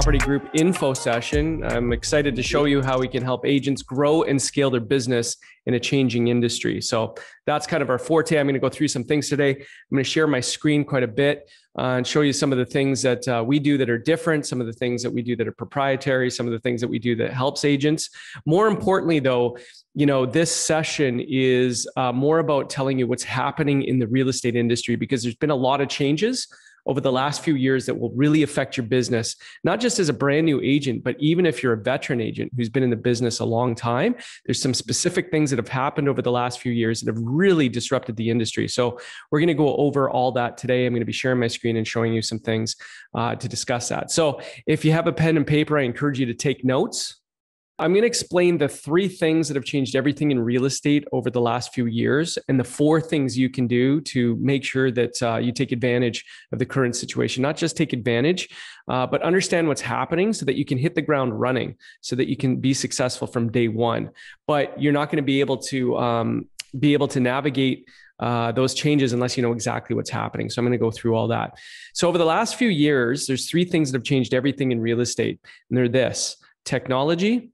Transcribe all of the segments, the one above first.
Property Group info session. I'm excited to show you how we can help agents grow and scale their business in a changing industry. So that's kind of our forte. I'm going to go through some things today. I'm going to share my screen quite a bit and show you some of the things that we do that are different, some of the things that we do that are proprietary, some of the things that we do that helps agents. More importantly, though, this session is more about telling you what's happening in the real estate industry, because there's been a lot of changes over the last few years that will really affect your business, not just as a brand new agent, but even if you're a veteran agent who's been in the business a long time. There's some specific things that have happened over the last few years that have really disrupted the industry. So we're going to go over all that today. I'm going to be sharing my screen and showing you some things to discuss that. So if you have a pen and paper, I encourage you to take notes. I'm going to explain the 3 things that have changed everything in real estate over the last few years, and the 4 things you can do to make sure that you take advantage of the current situation. Not just take advantage, but understand what's happening so that you can hit the ground running, so that you can be successful from day one. But you're not going to be able to navigate those changes unless you know exactly what's happening. So I'm going to go through all that. So over the last few years, there's 3 things that have changed everything in real estate, and they're this: technology,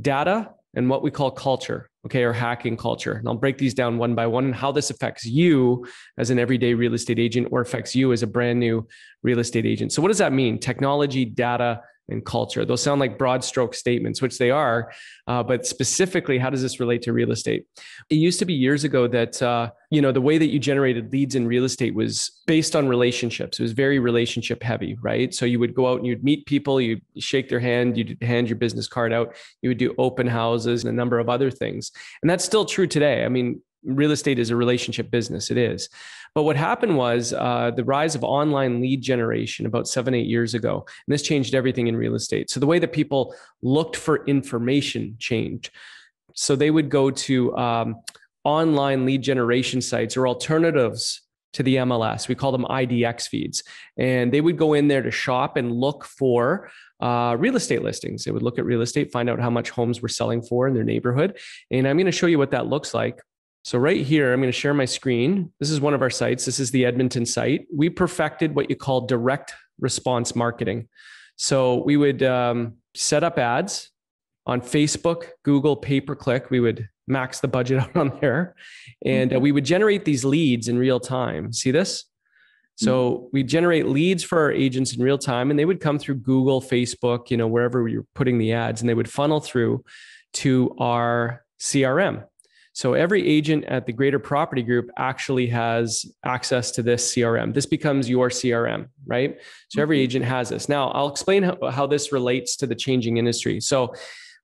data, and what we call culture, or hacking culture. And I'll break these down one by one and how this affects you as an everyday real estate agent or affects you as a brand new real estate agent. So what does that mean? Technology, data, and culture. Those sound like broad stroke statements, which they are, but specifically, how does this relate to real estate? It used to be years ago that, the way that you generated leads in real estate was based on relationships. It was very relationship heavy, right? So you would go out and you'd meet people, you'd shake their hand, you'd hand your business card out, you would do open houses and a number of other things. And that's still true today. I mean, real estate is a relationship business. It is. But what happened was the rise of online lead generation about 7-8 years ago. And this changed everything in real estate. So the way that people looked for information changed. So they would go to online lead generation sites or alternatives to the MLS. We call them IDX feeds. And they would go in there to shop and look for real estate listings. They would look at real estate, find out how much homes were selling for in their neighborhood. And I'm going to show you what that looks like. So right here, I'm going to share my screen. This is one of our sites. This is the Edmonton site. We perfected what you call direct response marketing. So we would set up ads on Facebook, Google, pay-per-click. We would max the budget out on there. And we would generate these leads in real time. See this? So we generate leads for our agents in real time, and they would come through Google, Facebook, wherever you're putting the ads, and they would funnel through to our CRM. So every agent at the Greater Property Group actually has access to this CRM. This becomes your CRM, right? So every agent has this. Now, I'll explain how this relates to the changing industry. So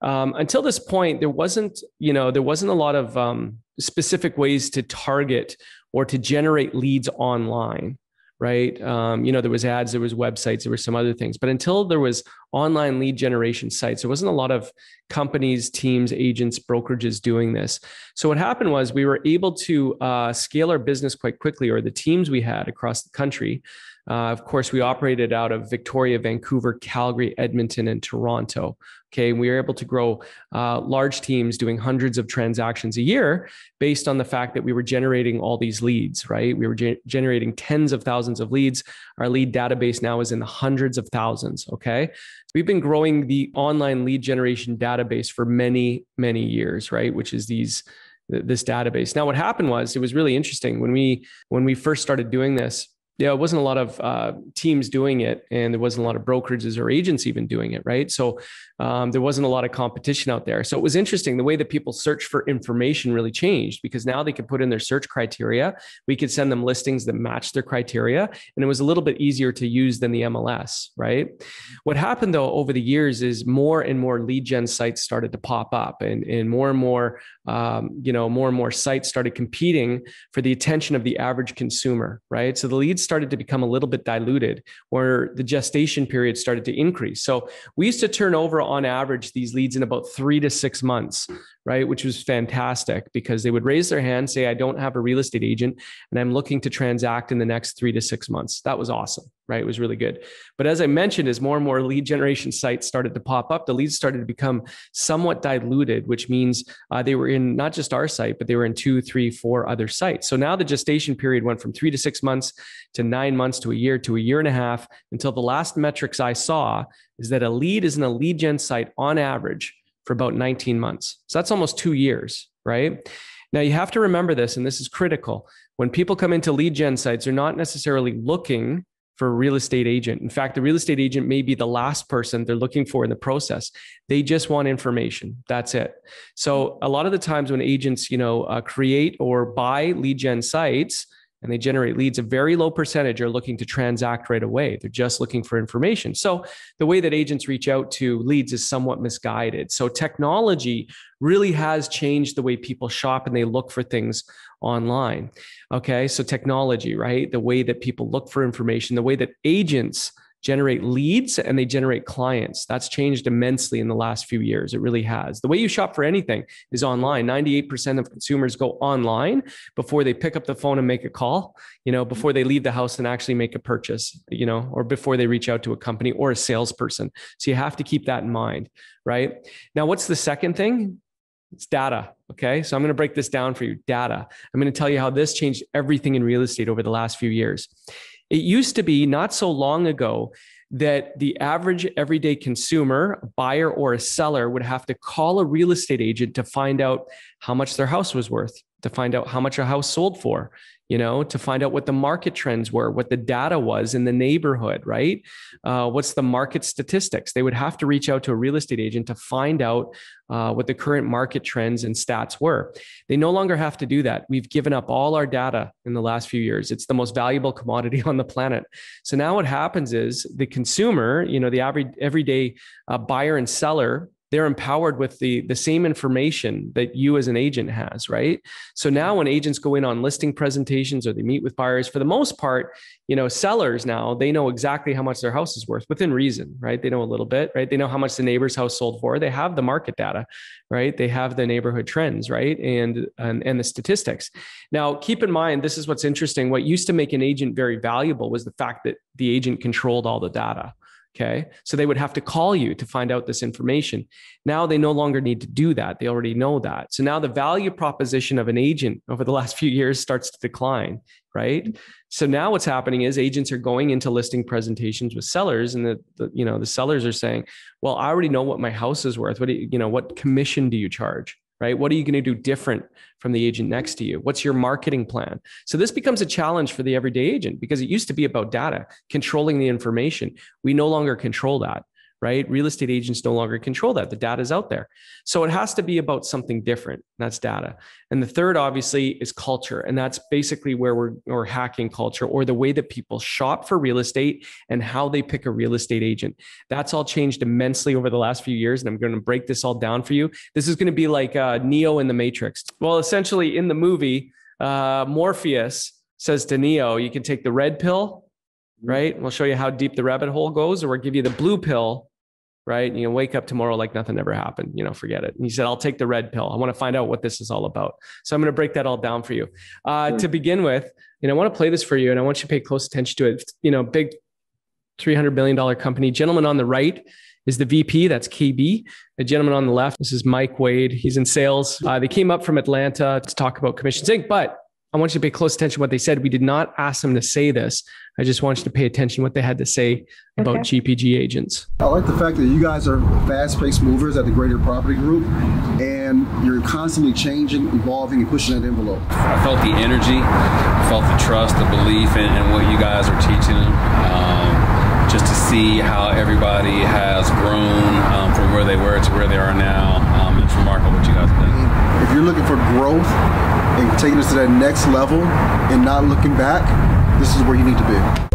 until this point, there wasn't a lot of specific ways to target or to generate leads online, right? There was ads, there was websites, there were some other things. But until there was online lead generation sites, there wasn't a lot of companies, teams, agents, brokerages doing this. So what happened was we were able to scale our business quite quickly, or the teams we had across the country. Of course, we operated out of Victoria, Vancouver, Calgary, Edmonton, and Toronto. Okay, we were able to grow large teams doing hundreds of transactions a year based on the fact that we were generating all these leads, right? We were generating tens of thousands of leads. Our lead database now is in the hundreds of thousands, okay? We've been growing the online lead generation database for many, many years, right? Which is this database. Now, what happened was, it was really interesting when we first started doing this. It wasn't a lot of teams doing it, and there wasn't a lot of brokerages or agents even doing it, right? So there wasn't a lot of competition out there. So it was interesting. The way that people search for information really changed, because now they could put in their search criteria. We could send them listings that matched their criteria, and it was a little bit easier to use than the MLS, right? What happened though over the years is more and more lead gen sites started to pop up, and more and more sites started competing for the attention of the average consumer, right? So the leads started to become a little bit diluted, or the gestation period started to increase. So we used to turn over on average these leads in about 3 to 6 months, right? Which was fantastic because they would raise their hand, say, I don't have a real estate agent and I'm looking to transact in the next 3 to 6 months. That was awesome, right? It was really good. But as I mentioned, as more and more lead generation sites started to pop up, the leads started to become somewhat diluted, which means they were in not just our site, but they were in 2, 3, 4 other sites. So now the gestation period went from 3 to 6 months to 9 months to a year and a half, until the last metrics I saw is that a lead is in a lead gen site on average for about 19 months. So that's almost 2 years, right? Now you have to remember this, and this is critical. When people come into lead gen sites, they're not necessarily looking for a real estate agent. In fact, the real estate agent may be the last person they're looking for in the process. They just want information. That's it. So a lot of the times when agents, create or buy lead gen sites, and they generate leads, a very low percentage are looking to transact right away. They're just looking for information. So the way that agents reach out to leads is somewhat misguided. So technology really has changed the way people shop and they look for things online. Okay, so technology, right? The way that people look for information, the way that agents generate leads and they generate clients. That's changed immensely in the last few years. It really has. The way you shop for anything is online. 98% of consumers go online before they pick up the phone and make a call, before they leave the house and actually make a purchase, or before they reach out to a company or a salesperson. So you have to keep that in mind, right? Now, what's the second thing? It's data. Okay. So I'm going to break this down for you. Data. I'm going to tell you how this changed everything in real estate over the last few years. It used to be not so long ago that the average everyday consumer, a buyer or a seller, would have to call a real estate agent to find out how much their house was worth, to find out how much a house sold for, to find out what the market trends were, what the data was in the neighborhood, right? What's the market statistics? They would have to reach out to a real estate agent to find out what the current market trends and stats were. They no longer have to do that. We've given up all our data in the last few years. It's the most valuable commodity on the planet. So now what happens is the consumer, the average everyday buyer and seller, they're empowered with the same information that you as an agent has, right? So now when agents go in on listing presentations or they meet with buyers, for the most part, sellers now, they know exactly how much their house is worth within reason, right? They know a little bit, right? They know how much the neighbor's house sold for. They have the market data, right? They have the neighborhood trends, right? And the statistics. Now, keep in mind, this is what's interesting. What used to make an agent very valuable was the fact that the agent controlled all the data. Okay. So they would have to call you to find out this information. Now they no longer need to do that. They already know that. So now the value proposition of an agent over the last few years starts to decline, right? So now what's happening is agents are going into listing presentations with sellers, and the sellers are saying, well, I already know what my house is worth. What commission do you charge? Right? What are you going to do different from the agent next to you? What's your marketing plan? So this becomes a challenge for the everyday agent, because it used to be about data, controlling the information. We no longer control that, right? Real estate agents no longer control that. The data is out there. So it has to be about something different. That's data. And the third, obviously, is culture. And that's basically where we're hacking culture, or the way that people shop for real estate and how they pick a real estate agent. That's all changed immensely over the last few years. And I'm going to break this all down for you. This is going to be like Neo in the Matrix. Well, essentially in the movie, Morpheus says to Neo, you can take the red pill, right? We'll show you how deep the rabbit hole goes, or we'll give you the blue pill, right? And you wake up tomorrow like nothing ever happened, forget it. And he said, I'll take the red pill. I want to find out what this is all about. So I'm going to break that all down for you. To begin with, I want to play this for you, and I want you to pay close attention to it. Big $300 billion company. Gentleman on the right is the VP. That's KB. The gentleman on the left, this is Mike Wade. He's in sales. They came up from Atlanta to talk about Commissions Inc., but I want you to pay close attention to what they said. We did not ask them to say this. I just want you to pay attention to what they had to say about GPG agents. I like the fact that you guys are fast-paced movers at the Greater Property Group, and you're constantly changing, evolving, and pushing that envelope. I felt the energy, I felt the trust, the belief in what you guys are teaching them. Just to see how everybody has grown from where they were to where they are now. It's remarkable what you guys have done. If you're looking for growth and taking us to that next level and not looking back, this is where you need to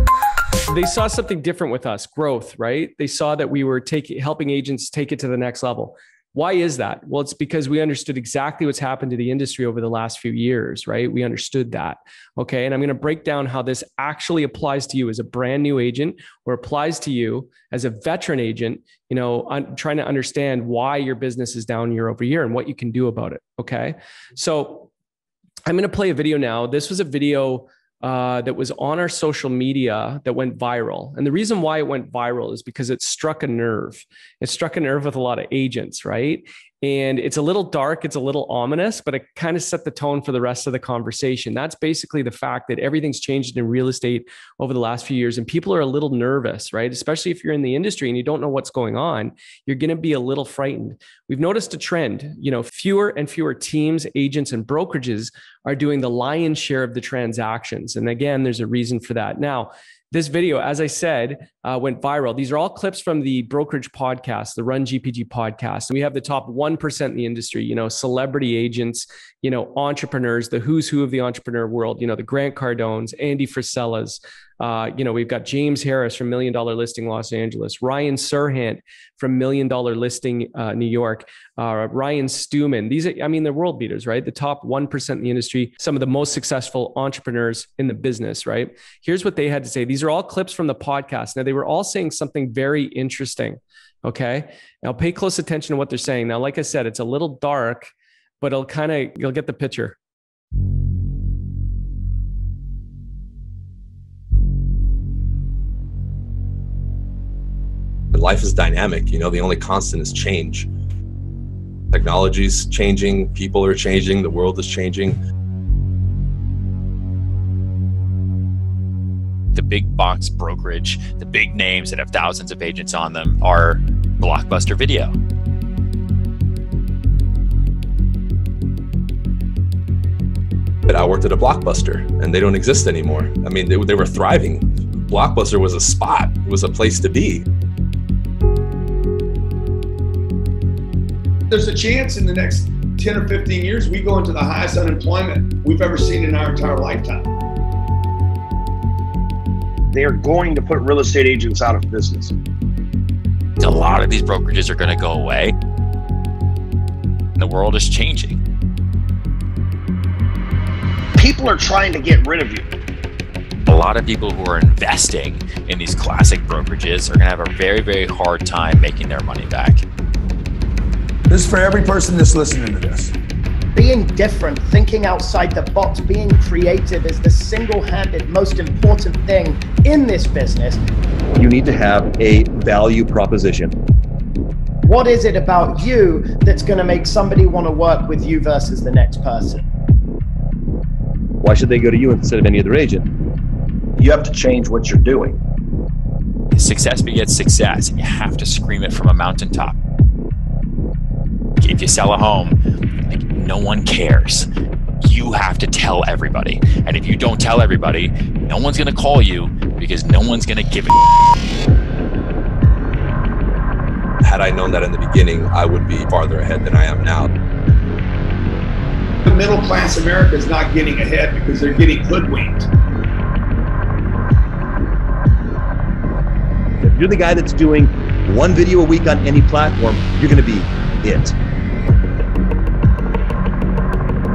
be. They saw something different with us, growth, right? They saw that we were helping agents take it to the next level. Why is that? Well, it's because we understood exactly what's happened to the industry over the last few years, right? We understood that. Okay. And I'm going to break down how this actually applies to you as a brand new agent, or applies to you as a veteran agent, trying to understand why your business is down year over year and what you can do about it. Okay. So I'm going to play a video now. This was a video that was on our social media that went viral. And the reason why it went viral is because it struck a nerve. It struck a nerve with a lot of agents, right? And it's a little dark, it's a little ominous, but it kind of set the tone for the rest of the conversation. That's basically the fact that everything's changed in real estate over the last few years, and people are a little nervous, right? Especially if you're in the industry and you don't know what's going on, you're going to be a little frightened. We've noticed a trend, fewer and fewer teams, agents, and brokerages are doing the lion's share of the transactions. And again, there's a reason for that. Now, this video, as I said, went viral. These are all clips from the Brokerage podcast, the Run GPG podcast. And we have the top 1% in the industry, celebrity agents, entrepreneurs, the who's who of the entrepreneur world, the Grant Cardones, Andy Frisellas. We've got James Harris from $1 Million Listing Los Angeles, Ryan Serhant from $1 Million Listing New York, Ryan Stewman. These are, they're world beaters, right? The top 1% in the industry, some of the most successful entrepreneurs in the business, right? Here's what they had to say. These are all clips from the podcast. Now, they were all saying something very interesting. Okay. Now pay close attention to what they're saying. Now, like I said, it's a little dark, but you'll get the picture. Life is dynamic. The only constant is change. Technology's changing, people are changing, the world is changing. The big box brokerage, the big names that have thousands of agents on them are Blockbuster Video. But I worked at a Blockbuster and they don't exist anymore. They were thriving. Blockbuster was a spot, it was a place to be. There's a chance in the next 10 or 15 years, we go into the highest unemployment we've ever seen in our entire lifetime. They are going to put real estate agents out of business. A lot of these brokerages are going to go away. And the world is changing. People are trying to get rid of you. A lot of people who are investing in these classic brokerages are going to have a very, very hard time making their money back. This is for every person that's listening to this. Being different, thinking outside the box, being creative is the single-handed most important thing in this business. You need to have a value proposition. What is it about you that's going to make somebody want to work with you versus the next person? Why should they go to you instead of any other agent? You have to change what you're doing. Success begets success, and you have to scream it from a mountaintop. If you sell a home, no one cares. You have to tell everybody. And if you don't tell everybody, no one's going to call you because no one's going to give it. Had I known that in the beginning, I would be farther ahead than I am now. The middle class America is not getting ahead because they're getting hoodwinked. If you're the guy that's doing one video a week on any platform, you're going to be it.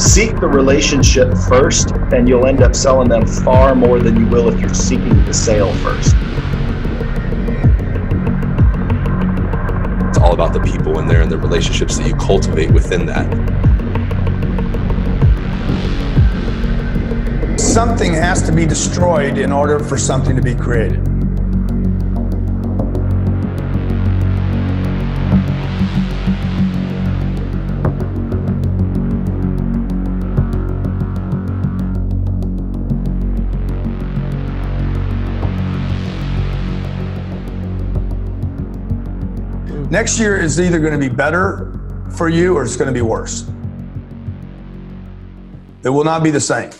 Seek the relationship first, and you'll end up selling them far more than you will if you're seeking the sale first. It's all about the people in there and the relationships that you cultivate within that. Something has to be destroyed in order for something to be created. Next year is either going to be better for you or it's going to be worse. It will not be the same.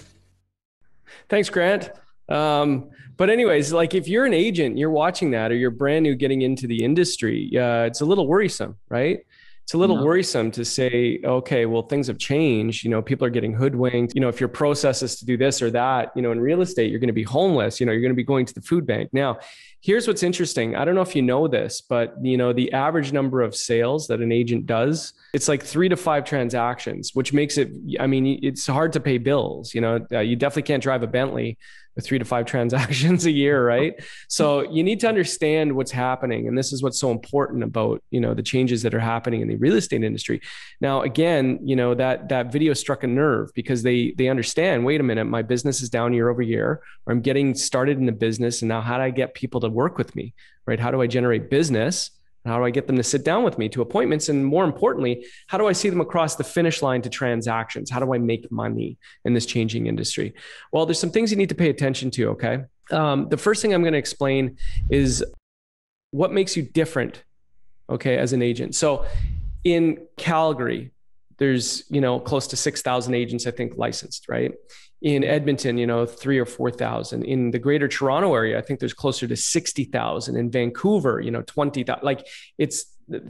Thanks, Grant. But anyways, like if you're an agent, you're watching that, or you're brand new getting into the industry, it's a little worrisome, right? It's a little worrisome to say, okay, well, things have changed. People are getting hoodwinked. If your process is to do this or that, in real estate, you're going to be homeless. You're going to be going to the food bank. Now, here's what's interesting. I don't know if you know this, but the average number of sales that an agent does, it's like 3 to 5 transactions, which makes it, it's hard to pay bills. You definitely can't drive a Bentley with 3 to 5 transactions a year, right? So you need to understand what's happening. And this is what's so important about, the changes that are happening in the real estate industry. Now, again, that video struck a nerve because they understand, wait a minute, my business is down year over year, or I'm getting started in the business. And now how do I get people to work with me, right? How do I generate business? How do I get them to sit down with me to appointments? And more importantly, how do I see them across the finish line to transactions? How do I make money in this changing industry? Well, there's some things you need to pay attention to, okay? The first thing I'm going to explain is what makes you different, okay, as an agent. So in Calgary, there's, close to 6,000 agents, I think, licensed, right? In Edmonton, 3,000 or 4,000. In the greater Toronto area, I think there's closer to 60,000. In Vancouver, 20,000. Like, it's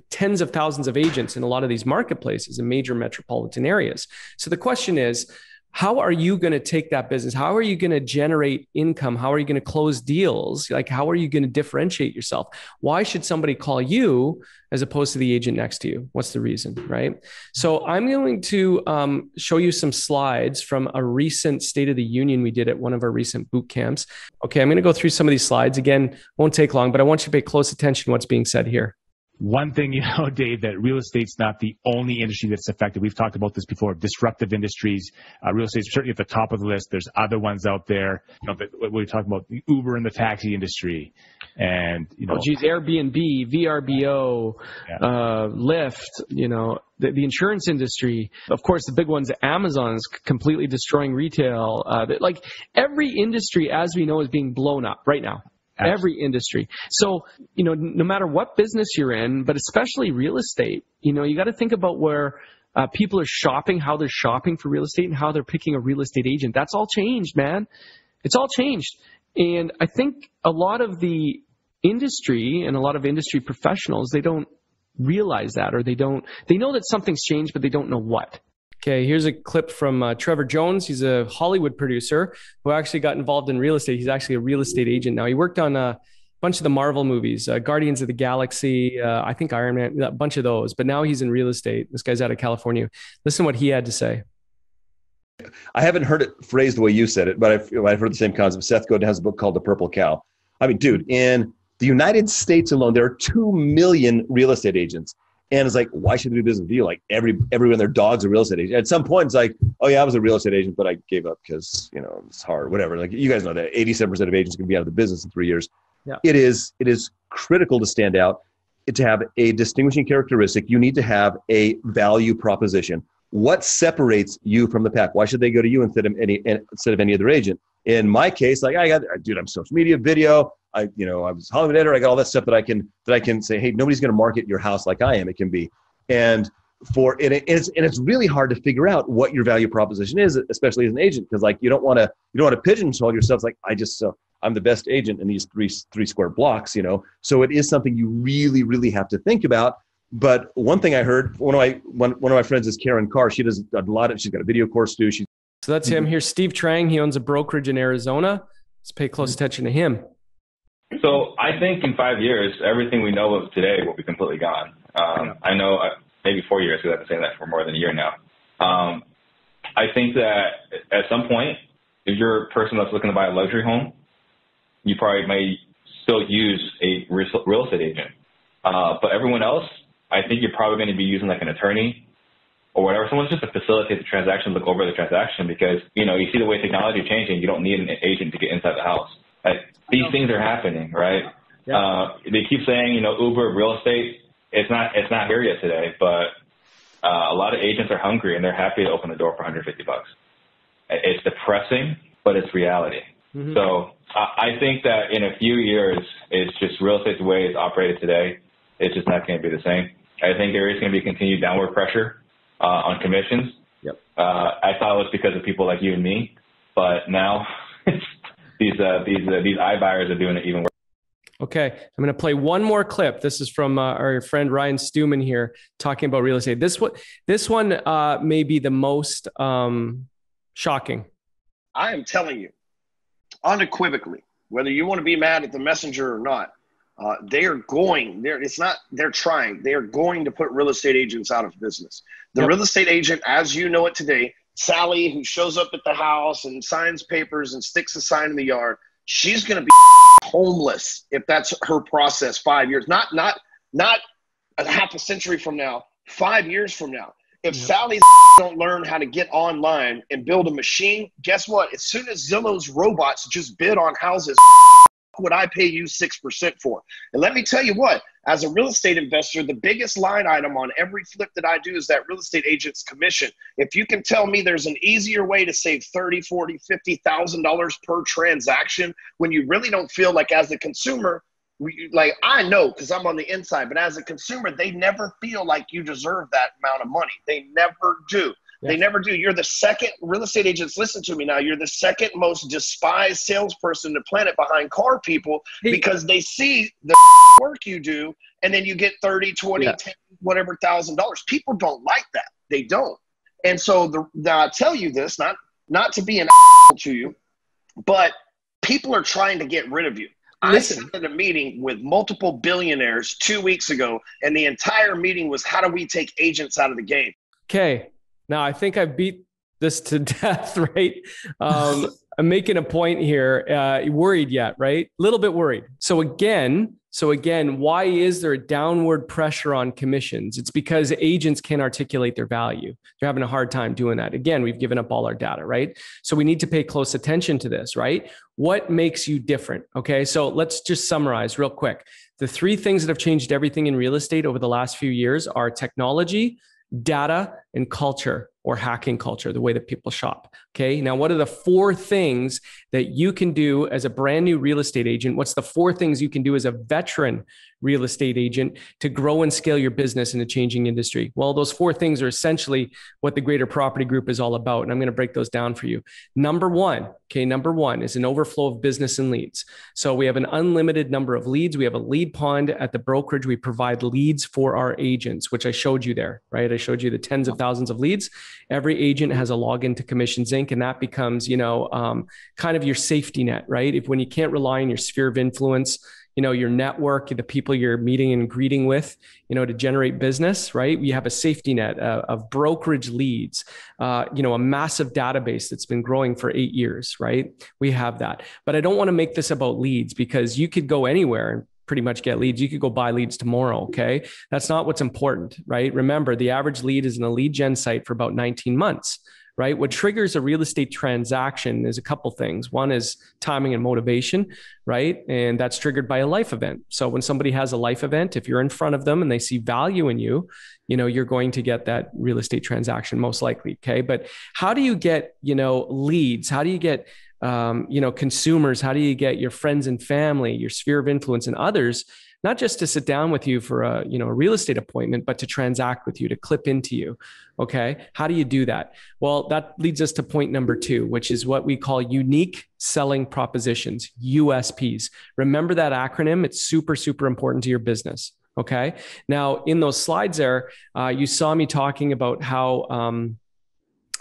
tens of thousands of agents in a lot of these marketplaces in major metropolitan areas. So the question is, how are you going to take that business? How are you going to generate income? How are you going to close deals? Like, how are you going to differentiate yourself? Why should somebody call you as opposed to the agent next to you? What's the reason, right? So I'm going to show you some slides from a recent State of the Union we did at one of our recent boot camps. Okay, I'm going to go through some of these slides. Again, won't take long, but I want you to pay close attention to what's being said here. One thing, Dave, that real estate's not the only industry that's affected. We've talked about this before, disruptive industries. Real estate's certainly at the top of the list. There's other ones out there. We're talking about the Uber and the taxi industry. And, Airbnb, VRBO, Lyft, the insurance industry. Of course, the big ones, Amazon is completely destroying retail. Like, every industry, as we know, is being blown up right now. Every industry. So, no matter what business you're in, but especially real estate, you got to think about where people are shopping, how they're shopping for real estate, and how they're picking a real estate agent. That's all changed, man. It's all changed. And I think a lot of the industry and a lot of industry professionals, they don't realize that, or they know that something's changed, but they don't know what. Okay, here's a clip from Trevor Jones. He's a Hollywood producer who actually got involved in real estate. He's actually a real estate agent now. He worked on a bunch of the Marvel movies, Guardians of the Galaxy, I think Iron Man, a bunch of those. But now he's in real estate. This guy's out of California. Listen to what he had to say. I haven't heard it phrased the way you said it, but I've heard the same concept. Seth Godin has a book called The Purple Cow. I mean, dude, in the United States alone, there are 2 million real estate agents. And it's like, why should we do business with you? Like, everyone, their dog's a real estate agent. At some point, it's like, oh yeah, I was a real estate agent, but I gave up because, it's hard, whatever. Like, you guys know that 87% of agents can be out of the business in 3 years. Yeah. It is critical to stand out, to have a distinguishing characteristic. You need to have a value proposition. What separates you from the pack? Why should they go to you instead of any other agent? In my case, like, I'm social media, video. I was a Hollywood editor. I got all that stuff that I can say, hey, nobody's going to market your house like I am. It can be, and it's really hard to figure out what your value proposition is, especially as an agent, because like you don't want to pigeonhole yourself. Like, I'm the best agent in these three square blocks. So it is something you really, really have to think about. But one thing I heard, one of my friends is Karen Carr. She does she's got a video course too. So that's him. Here's Steve Trang. He owns a brokerage in Arizona. Let's pay close attention to him. So I think in 5 years, everything we know of today will be completely gone. I know maybe 4 years, because I've been saying that for more than a year now. I think that at some point, if you're a person that's looking to buy a luxury home, you probably may still use a real estate agent. But everyone else, I think you're probably going to be using like an attorney or whatever, someone just to facilitate the transaction, look over the transaction, because, you see the way technology is changing, you don't need an agent to get inside the house. Like, these things are happening, right? Yeah. They keep saying, Uber real estate. It's not here yet today, but a lot of agents are hungry and they're happy to open the door for $150. It's depressing, but it's reality. Mm-hmm. So I think that in a few years, it's just real estate the way it's operated today. It's just not going to be the same. I think there is going to be continued downward pressure on commissions. Yep. I thought it was because of people like you and me, but now these iBuyers are doing it even worse. Okay, I'm going to play one more clip. This is from our friend Ryan Stewman here talking about real estate. This one may be the most shocking. I am telling you, unequivocally, whether you want to be mad at the messenger or not, they are going there. It's not, they're trying, they are going to put real estate agents out of business. The real estate agent, as you know it today, Sally, who shows up at the house and signs papers and sticks a sign in the yard, she's going to be homeless if that's her process 5 years, not a half a century from now, 5 years from now. If Sally's don't learn how to get online and build a machine, guess what? As soon as Zillow's robots just bid on houses, would I pay you 6% for? And let me tell you what, as a real estate investor, the biggest line item on every flip that I do is that real estate agent's commission. If you can tell me there's an easier way to save $30,000, $40,000, $50,000 per transaction when you really don't feel like, as a consumer, like, I know because I'm on the inside, but as a consumer, they never feel like you deserve that amount of money. They never do. They never do. You're the second, real estate agents, listen to me now, you're the second most despised salesperson on the planet behind car people, because they see the work you do and then you get 30, 20, 10, whatever $1,000. People don't like that. They don't. And so I'll tell you this, not to be an to you, but people are trying to get rid of you. I sat in a meeting with multiple billionaires 2 weeks ago, and the entire meeting was, how do we take agents out of the game? Okay. Now, I think I beat this to death, right? I'm making a point here. Worried yet, right? A little bit worried. So again, why is there a downward pressure on commissions? It's because agents can't articulate their value. They're having a hard time doing that. Again, we've given up all our data, right? So we need to pay close attention to this, right? What makes you different? Okay, so let's just summarize real quick. The three things that have changed everything in real estate over the last few years are technology, data, and culture, or hacking culture, the way that people shop. Okay. Now, what are the four things that you can do as a brand new real estate agent? What's the four things you can do as a veteran real estate agent to grow and scale your business in a changing industry? Well, those four things are essentially what the Greater Property Group is all about. And I'm going to break those down for you. Number one is an overflow of business and leads. So we have an unlimited number of leads. We have a lead pond at the brokerage. We provide leads for our agents, which I showed you there, right? I showed you the tens of thousands of leads. Every agent has a login to Commissions Inc. And that becomes, kind of your safety net, right? When you can't rely on your sphere of influence, your network, the people you're meeting and greeting with, to generate business, right? We have a safety net of brokerage leads, a massive database that's been growing for 8 years, right? We have that. But I don't want to make this about leads, because you could go anywhere and pretty much get leads. You could go buy leads tomorrow. Okay. That's not what's important, right? Remember, the average lead is in a lead gen site for about 19 months. Right? What triggers a real estate transaction is a couple things. One is timing and motivation, right? And that's triggered by a life event. So when somebody has a life event, if you're in front of them and they see value in you, you're going to get that real estate transaction most likely. Okay. But how do you get, leads? How do you get, consumers? How do you get your friends and family, your sphere of influence and others, not just to sit down with you for a real estate appointment, but to transact with you, to clip into you? Okay. How do you do that? Well, that leads us to point number 2, which is what we call unique selling propositions, USPs. Remember that acronym. It's super, super important to your business. Okay. Now, in those slides there, you saw me talking about how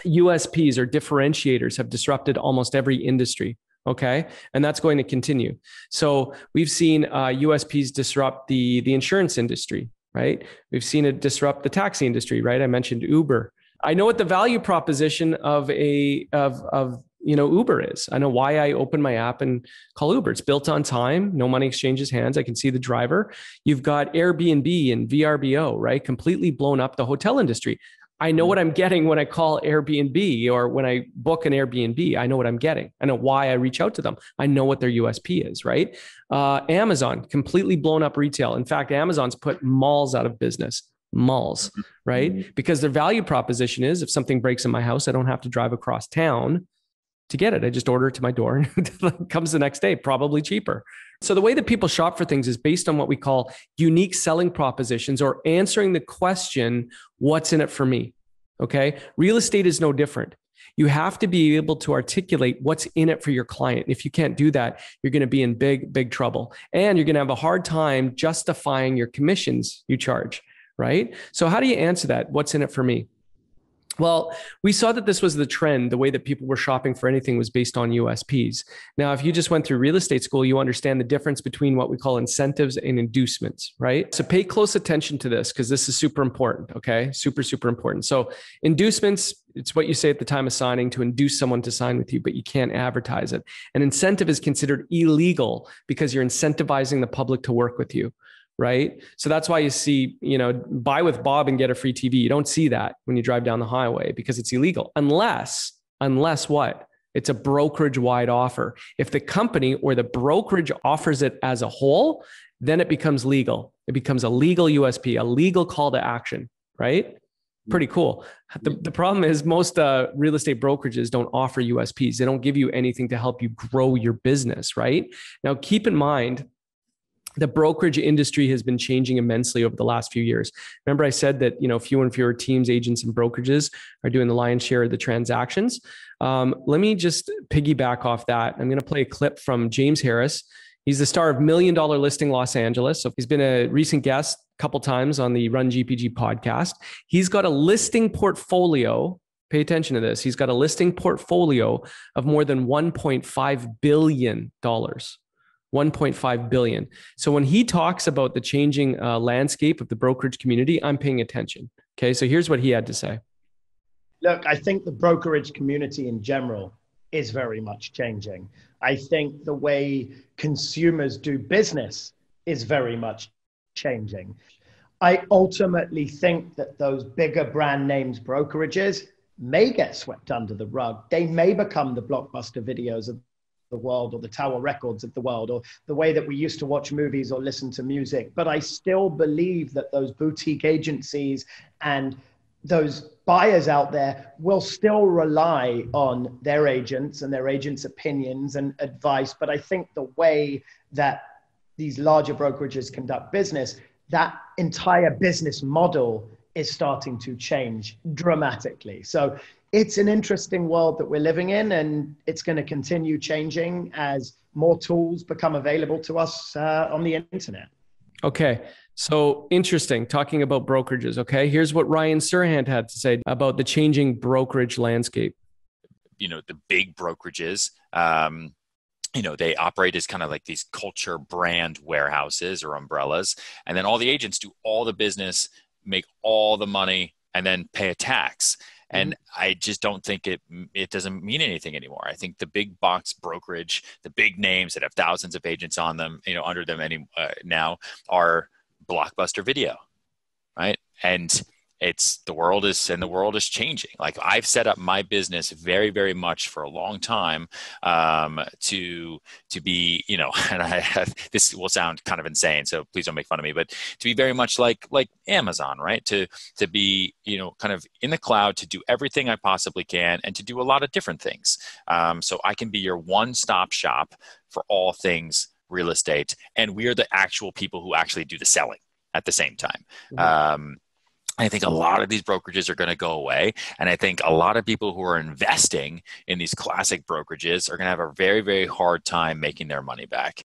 USPs or differentiators have disrupted almost every industry. Okay. And that's going to continue. So we've seen USPs disrupt the insurance industry, right? We've seen it disrupt the taxi industry, right? I mentioned Uber. I know what the value proposition of Uber is. I know why I open my app and call Uber. It's built on time. No money exchanges hands. I can see the driver. You've got Airbnb and VRBO, right? Completely blown up the hotel industry. I know what I'm getting when I call Airbnb or when I book an Airbnb. I know what I'm getting. I know why I reach out to them. I know what their USP is, right? Amazon, completely blown up retail. In fact, Amazon's put malls out of business. Malls, right? Because their value proposition is, if something breaks in my house, I don't have to drive across town to get it. I just order it to my door and it comes the next day, probably cheaper. So the way that people shop for things is based on what we call unique selling propositions, or answering the question, what's in it for me? Okay. Real estate is no different. You have to be able to articulate what's in it for your client. If you can't do that, you're going to be in big, big trouble. And you're going to have a hard time justifying your commissions you charge, right? So how do you answer that? What's in it for me? Well, we saw that this was the trend. The way that people were shopping for anything was based on USPs. Now, if you just went through real estate school, you understand the difference between what we call incentives and inducements, right? So pay close attention to this because this is super important, okay? Super, super important. So inducements, it's what you say at the time of signing to induce someone to sign with you, but you can't advertise it. An incentive is considered illegal because you're incentivizing the public to work with you. Right. So that's why you see, buy with Bob and get a free TV. You don't see that when you drive down the highway because it's illegal unless what? It's a brokerage wide offer. If the company or the brokerage offers it as a whole, then it becomes legal. It becomes a legal USP, a legal call to action, right? Pretty cool. The problem is most real estate brokerages don't offer USPs. They don't give you anything to help you grow your business, right? Now, keep in mind, the brokerage industry has been changing immensely over the last few years. Remember I said that, fewer and fewer teams, agents, and brokerages are doing the lion's share of the transactions. Let me just piggyback off that. I'm going to play a clip from James Harris. He's the star of $1 Million Listing Los Angeles. So he's been a recent guest a couple times on the Run GPG podcast. He's got a listing portfolio. Pay attention to this. He's got a listing portfolio of more than $1.5 billion. 1.5 billion. So when he talks about the changing landscape of the brokerage community, I'm paying attention. Okay. So here's what he had to say. Look, I think the brokerage community in general is very much changing. I think the way consumers do business is very much changing. I ultimately think that those bigger brand names brokerages may get swept under the rug. They may become the Blockbuster Videos of the world, or the Tower Records of the world, or the way that we used to watch movies or listen to music. But I still believe that those boutique agencies and those buyers out there will still rely on their agents and their agents' opinions and advice. But I think the way that these larger brokerages conduct business, that entire business model is starting to change dramatically. So it's an interesting world that we're living in, and it's going to continue changing as more tools become available to us on the internet. Okay. So interesting, talking about brokerages. Okay. Here's what Ryan Serhant had to say about the changing brokerage landscape. The big brokerages, they operate as kind of like these culture brand warehouses or umbrellas. And then all the agents do all the business, make all the money, and then pay a tax. And I just don't think it doesn't mean anything anymore. I think the big box brokerage, the big names that have thousands of agents on them, under them now are Blockbuster Video, right? And the world is changing. Like I've set up my business very, very much for a long time to be, and this will sound kind of insane, so please don't make fun of me, but to be very much like Amazon, right? To be, kind of in the cloud, to do everything I possibly can and to do a lot of different things. So I can be your one-stop shop for all things real estate. And we are the actual people who actually do the selling at the same time. I think a lot of these brokerages are going to go away. And I think a lot of people who are investing in these classic brokerages are going to have a very, very hard time making their money back.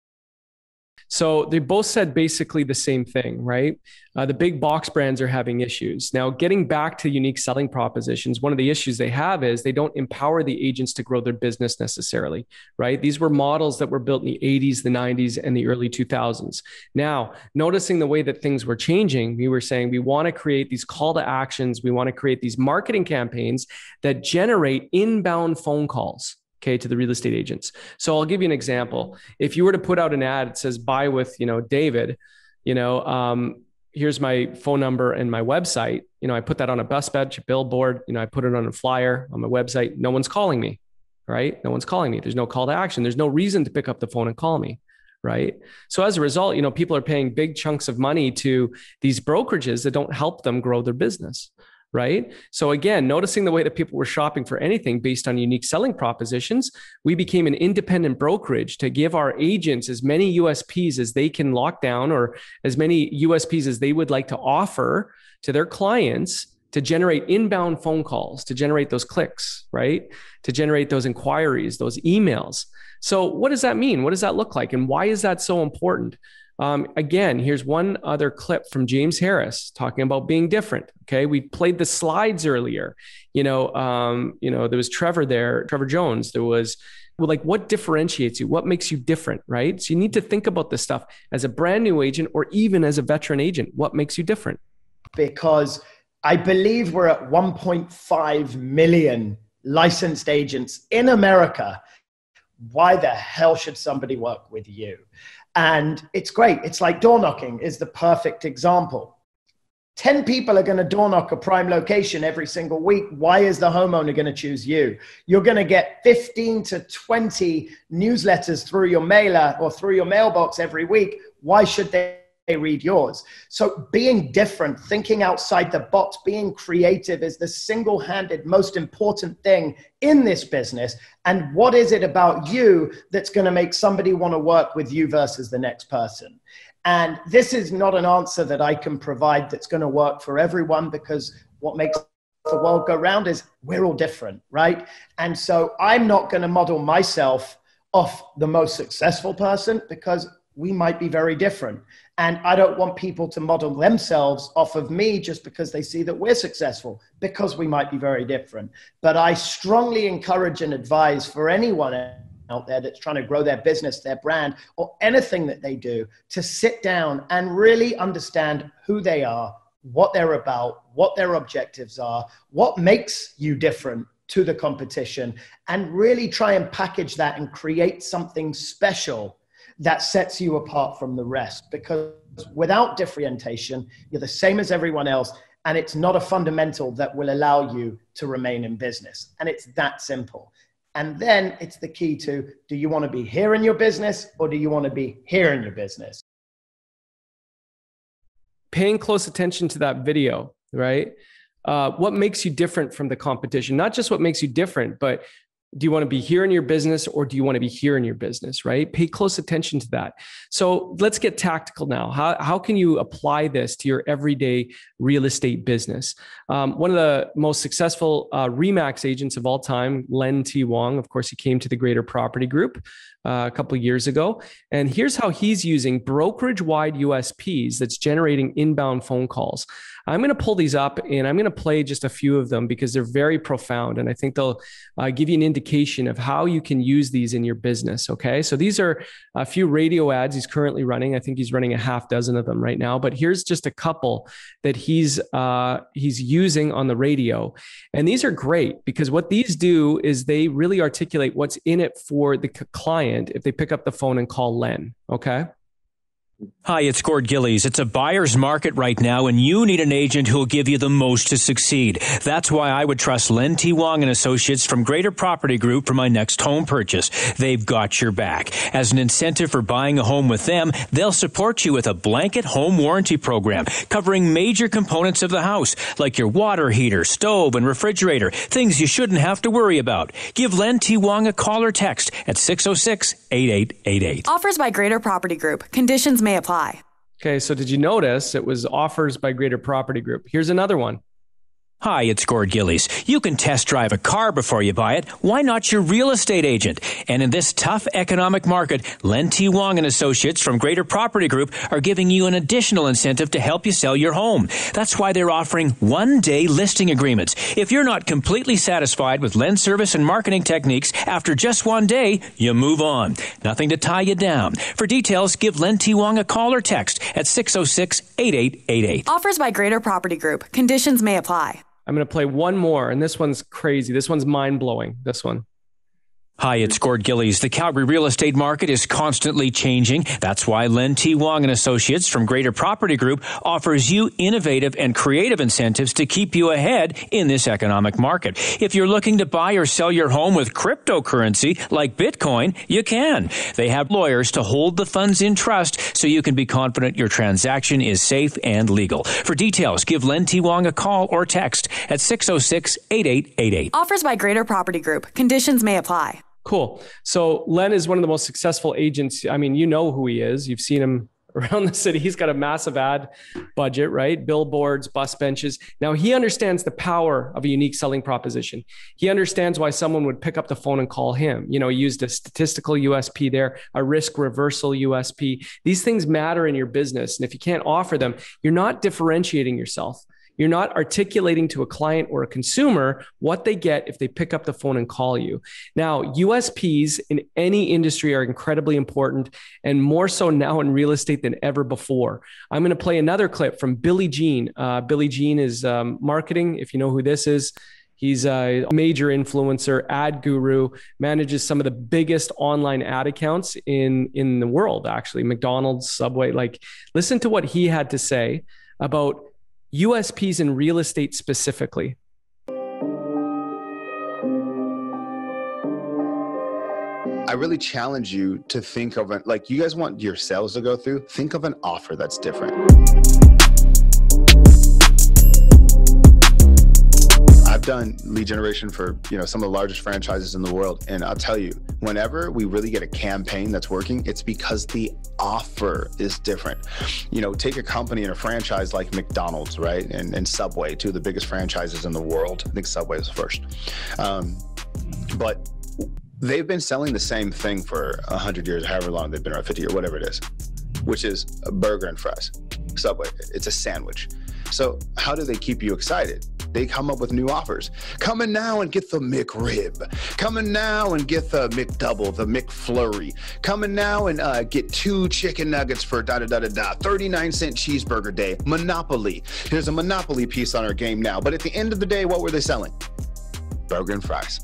So they both said basically the same thing, right? The big box brands are having issues. Now, getting back to unique selling propositions, one of the issues they have is they don't empower the agents to grow their business necessarily, right? These were models that were built in the 80s, the 90s, and the early 2000s. Now, noticing the way that things were changing, we were saying we want to create these call to actions. We want to create these marketing campaigns that generate inbound phone calls. Okay, to the real estate agents. So I'll give you an example. If you were to put out an ad that says buy with, David, here's my phone number and my website. I put that on a bus bench, a billboard, I put it on a flyer on my website. No one's calling me, right? No one's calling me. There's no call to action. There's no reason to pick up the phone and call me, right? So as a result, people are paying big chunks of money to these brokerages that don't help them grow their business. Right. So again, noticing the way that people were shopping for anything based on unique selling propositions, we became an independent brokerage to give our agents as many USPs as they can lock down, or as many USPs as they would like to offer to their clients to generate inbound phone calls, to generate those clicks, right? To generate those inquiries, those emails. So what does that mean? What does that look like? And why is that so important? Again, here's one other clip from James Harris talking about being different. Okay, we played the slides earlier. There was Trevor there, Trevor Jones. There was what differentiates you? What makes you different, right? So you need to think about this stuff as a brand new agent or even as a veteran agent. What makes you different? Because I believe we're at 1.5 million licensed agents in America. Why the hell should somebody work with you? And it's great. It's like door knocking is the perfect example. 10 people are going to door knock a prime location every single week. Why is the homeowner going to choose you? You're going to get 15 to 20 newsletters through your mailer or through your mailbox every week. Why should they read yours? So being different, thinking outside the box, being creative is the single-handed most important thing in this business. And what is it about you that's going to make somebody want to work with you versus the next person? And this is not an answer that I can provide that's going to work for everyone, because what makes the world go round is we're all different, right? And so I'm not going to model myself off the most successful person, because we might be very different. And I don't want people to model themselves off of me just because they see that we're successful, because we might be very different. But I strongly encourage and advise for anyone out there that's trying to grow their business, their brand, or anything that they do, to sit down and really understand who they are, what they're about, what their objectives are, what makes you different to the competition, and really try and package that and create something special that sets you apart from the rest. Because without differentiation, you're the same as everyone else, and it's not a fundamental that will allow you to remain in business. And it's that simple. And then it's the key to, do you want to be here in your business, or do you want to be here in your business? Paying close attention to that video, right? What makes you different from the competition? Not just what makes you different, but do you want to be here in your business, or do you want to be here in your business, right? Pay close attention to that. So let's get tactical now. How can you apply this to your everyday real estate business? One of the most successful RE/MAX agents of all time, Len T. Wong, of course, he came to the Greater Property Group a couple of years ago. And here's how he's using brokerage-wide USPs that's generating inbound phone calls. I'm going to pull these up and I'm going to play just a few of them because they're very profound. And I think they'll give you an indication of how you can use these in your business. Okay. So these are a few radio ads he's currently running. I think he's running a half dozen of them right now, but here's just a couple that he's using on the radio. And these are great because what these do is they really articulate what's in it for the client if they pick up the phone and call Len. Okay. Hi, it's Gord Gillies. It's a buyer's market right now, and you need an agent who will give you the most to succeed. That's why I would trust Len T. Wong and Associates from Greater Property Group for my next home purchase. They've got your back. As an incentive for buying a home with them, they'll support you with a blanket home warranty program covering major components of the house, like your water heater, stove, and refrigerator, things you shouldn't have to worry about. Give Len T. Wong a call or text at 606-8888. Offers by Greater Property Group. Conditions may apply. Okay, so did you notice it was offers by Greater Property Group? Here's another one. Hi, it's Gord Gillies. You can test drive a car before you buy it. Why not your real estate agent? And in this tough economic market, Len T. Wong and Associates from Greater Property Group are giving you an additional incentive to help you sell your home. That's why they're offering one-day listing agreements. If you're not completely satisfied with Len's service and marketing techniques, after just one day, you move on. Nothing to tie you down. For details, give Len T. Wong a call or text at 606-8888. Offers by Greater Property Group. Conditions may apply. I'm going to play one more, and this one's crazy. This one's mind-blowing, this one. Hi, it's Gord Gillies. The Calgary real estate market is constantly changing. That's why Len T. Wong and Associates from Greater Property Group offers you innovative and creative incentives to keep you ahead in this economic market. If you're looking to buy or sell your home with cryptocurrency like Bitcoin, you can. They have lawyers to hold the funds in trust so you can be confident your transaction is safe and legal. For details, give Len T. Wong a call or text at 606-8888. Offers by Greater Property Group. Conditions may apply. Cool. So Len is one of the most successful agents. I mean, you know who he is. You've seen him around the city. He's got a massive ad budget, right? Billboards, bus benches. Now he understands the power of a unique selling proposition. He understands why someone would pick up the phone and call him. He used a statistical USP there, a risk reversal USP. These things matter in your business. And if you can't offer them, you're not differentiating yourself. You're not articulating to a client or a consumer what they get if they pick up the phone and call you. Now, USPs in any industry are incredibly important, and more so now in real estate than ever before. I'm going to play another clip from Billy Jean. Billy Jean is marketing, if you know who this is. He's a major influencer, ad guru, manages some of the biggest online ad accounts in the world, actually. McDonald's, Subway. Listen to what he had to say about USPs in real estate specifically. I really challenge you to think of it, you guys want your sales to go through, think of an offer that's different. I've done lead generation for some of the largest franchises in the world, and I'll tell you, whenever we really get a campaign that's working, it's because the offer is different. Take a company and a franchise like McDonald's, right, and Subway, two of the biggest franchises in the world. I think Subway was first, but they've been selling the same thing for 100 years, however long they've been around, 50 years, whatever it is, which is a burger and fries. Subway, it's a sandwich. So how do they keep you excited? They come up with new offers. Come in now and get the McRib. Come in now and get the McDouble, the McFlurry. Come in now and get 2 chicken nuggets for 39-cent cheeseburger day. Monopoly. Here's a Monopoly piece on our game now. But at the end of the day, what were they selling? Burger and fries.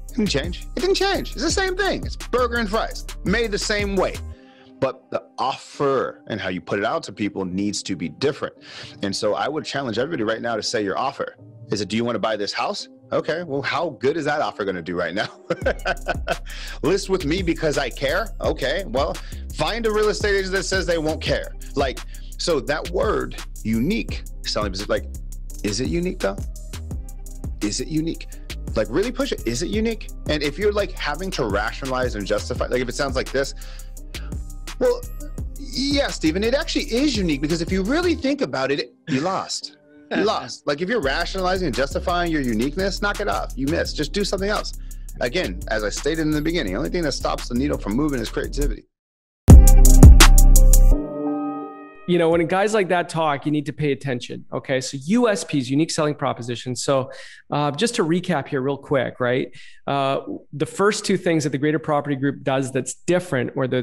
It didn't change. It didn't change. It's the same thing. It's burger and fries, made the same way. But the offer and how you put it out to people needs to be different. And so I would challenge everybody right now to say your offer. Is it, do you want to buy this house? Okay, well, how good is that offer going to do right now? List with me because I care? Okay, well, find a real estate agent that says they won't care. So that word, unique, selling position, is it unique though? Is it unique? Really push it. Is it unique? And if you're having to rationalize and justify, if it sounds like this, well, yeah, Stephen, it actually is unique because if you really think about it, you lost. You lost. If you're rationalizing and justifying your uniqueness, knock it off. You missed. Just do something else. Again, as I stated in the beginning, the only thing that stops the needle from moving is creativity. When guys like that talk, you need to pay attention. Okay. So USPs, unique selling propositions. So just to recap here real quick, right? The first two things that the Greater Property Group does that's different, or the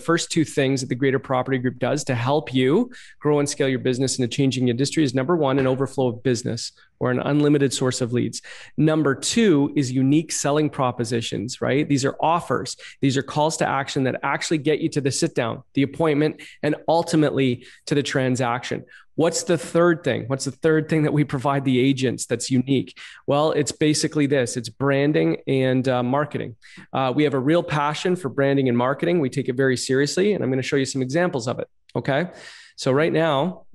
first two things that the Greater Property Group does to help you grow and scale your business in a changing industry is, number one, an overflow of business or an unlimited source of leads. Number two is unique selling propositions, right? These are offers. These are calls to action that actually get you to the sit down, the appointment, and ultimately to the transaction. What's the third thing? What's the third thing that we provide the agents that's unique? Well, it's basically this. It's branding and marketing. We have a real passion for branding and marketing. We take it very seriously, and I'm going to show you some examples of it. Okay. So right now,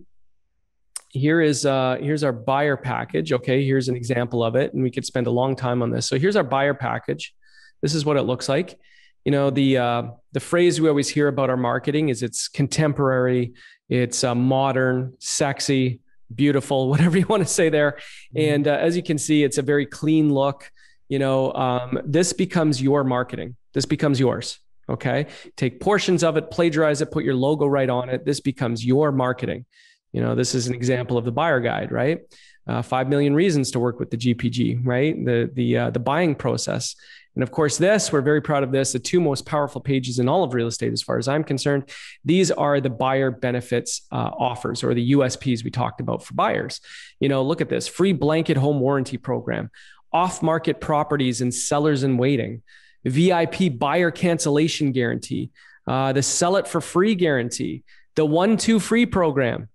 here's our buyer package. Okay. Here's an example of it, and we could spend a long time on this. So here's our buyer package. This is what it looks like. The phrase we always hear about our marketing is it's contemporary, it's modern, sexy, beautiful, whatever you want to say there. And as you can see, it's a very clean look. This becomes your marketing. This becomes yours. Okay. Take portions of it, plagiarize it, put your logo right on it. This becomes your marketing. This is an example of the buyer guide, right? 5 million reasons to work with the GPG, right? The buying process. And of course, we're very proud of this, the 2 most powerful pages in all of real estate, as far as I'm concerned. These are the buyer benefits offers, or the USPs we talked about for buyers. Look at this: free blanket home warranty program, off-market properties and sellers in waiting, VIP buyer cancellation guarantee, the sell it for free guarantee, the 1-2 free program.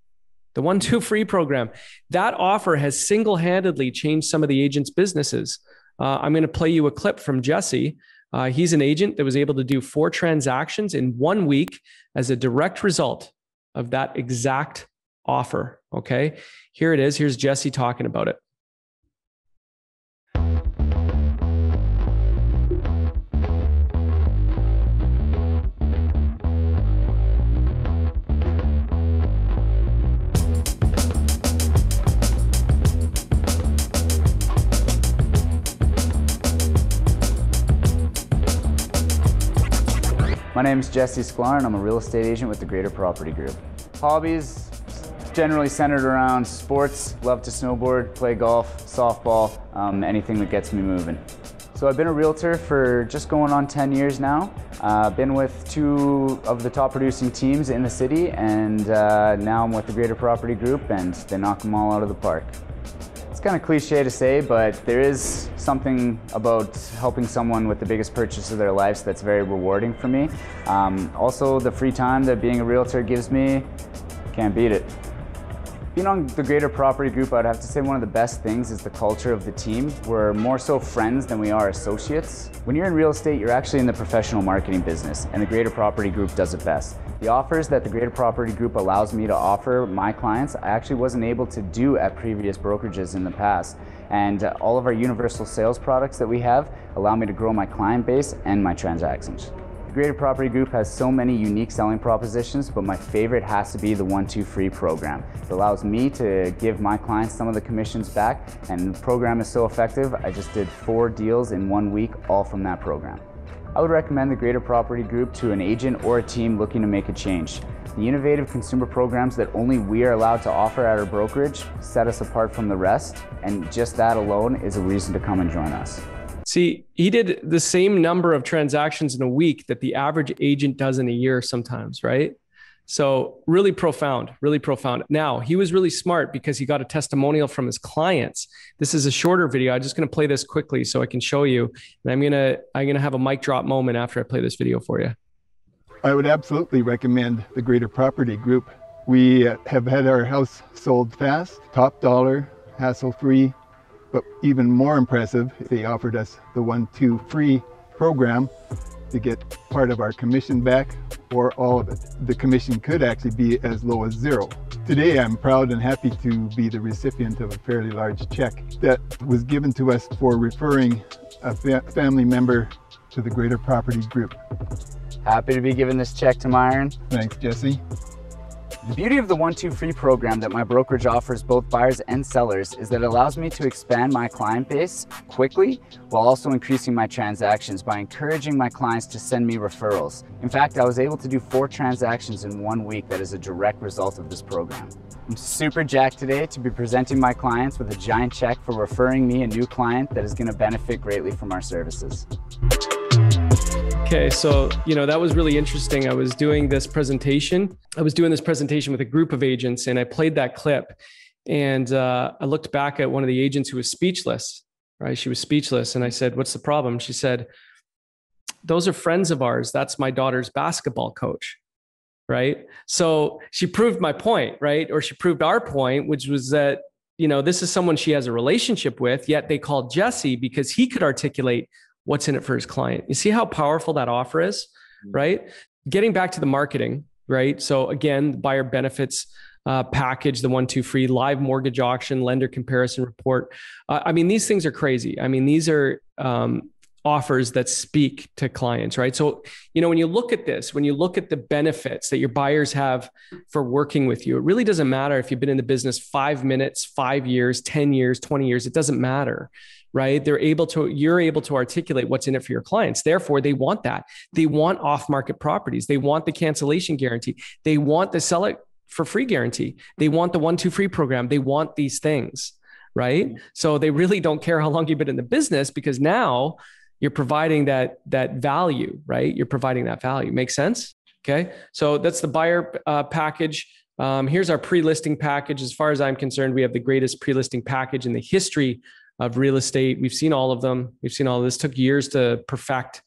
The 1-2 free program. That offer has single-handedly changed some of the agents' businesses. I'm going to play you a clip from Jesse. He's an agent that was able to do 4 transactions in 1 week as a direct result of that exact offer. Okay, here it is. Here's Jesse talking about it. My name is Jesse Sklar and I'm a real estate agent with the Greater Property Group. Hobbies, generally centered around sports, love to snowboard, play golf, softball, anything that gets me moving. So I've been a realtor for just going on 10 years now. Been with 2 of the top producing teams in the city, and now I'm with the Greater Property Group, and they knock them all out of the park. It's kind of cliche to say, but there is something about helping someone with the biggest purchase of their lives that's very rewarding for me. Also, the free time that being a realtor gives me, can't beat it. Being on the Greater Property Group, I'd have to say one of the best things is the culture of the team. We're more so friends than we are associates. When you're in real estate, you're actually in the professional marketing business, and the Greater Property Group does it best. The offers that the Greater Property Group allows me to offer my clients, I actually wasn't able to do at previous brokerages in the past. And all of our universal sales products that we have allow me to grow my client base and my transactions. The Greater Property Group has so many unique selling propositions, but my favorite has to be the 1-2 free program. It allows me to give my clients some of the commissions back, and the program is so effective, I just did 4 deals in 1 week, all from that program. I would recommend the Greater Property Group to an agent or a team looking to make a change. The innovative consumer programs that only we are allowed to offer at our brokerage set us apart from the rest, and just that alone is a reason to come and join us. See, he did the same number of transactions in a week that the average agent does in a year sometimes, right? So really profound, really profound. Now, he was really smart because he got a testimonial from his clients. This is a shorter video. I'm just going to play this quickly so I can show you. And I'm going to have a mic drop moment after I play this video for you. I would absolutely recommend the Greater Property Group. We have had our house sold fast, top dollar, hassle-free. But even more impressive, they offered us the 1-2 free program to get part of our commission back or all of it. The commission could actually be as low as 0. Today, I'm proud and happy to be the recipient of a fairly large check that was given to us for referring a family member to the Greater Property Group. Happy to be giving this check to Myron. Thanks, Jesse. The beauty of the 1-2 free program that my brokerage offers both buyers and sellers is that it allows me to expand my client base quickly while also increasing my transactions by encouraging my clients to send me referrals. In fact, I was able to do 4 transactions in 1 week that is a direct result of this program. I'm super jacked today to be presenting my clients with a giant check for referring me a new client that is going to benefit greatly from our services. Okay, so, that was really interesting. I was doing this presentation with a group of agents, and I played that clip. And I looked back at one of the agents who was speechless, right? She was speechless. And I said, "What's the problem?" She said, "Those are friends of ours. That's my daughter's basketball coach." Right? So she proved my point, right? Or she proved our point, which was that, this is someone she has a relationship with, yet they called Jesse because he could articulate what's in it for his client. You see how powerful that offer is, right? Getting back to the marketing, right? So again, the buyer benefits package, the 1-2 free, live mortgage auction, lender comparison report. These things are crazy. These are offers that speak to clients, right? So, when you look at this, when you look at the benefits that your buyers have for working with you, it really doesn't matter if you've been in the business 5 minutes, 5 years, 10 years, 20 years, it doesn't matter. Right? You're able to articulate what's in it for your clients. Therefore, they want that. They want off-market properties. They want the cancellation guarantee. They want the sell it for free guarantee. They want the 1-2 free program. They want these things, right? So they really don't care how long you've been in the business because now you're providing that value, right? You're providing that value. Make sense? Okay. So that's the buyer package. Here's our pre-listing package. As far as I'm concerned, we have the greatest pre-listing package in the history of real estate. We've seen all of them. We've seen all of this. Took years to perfect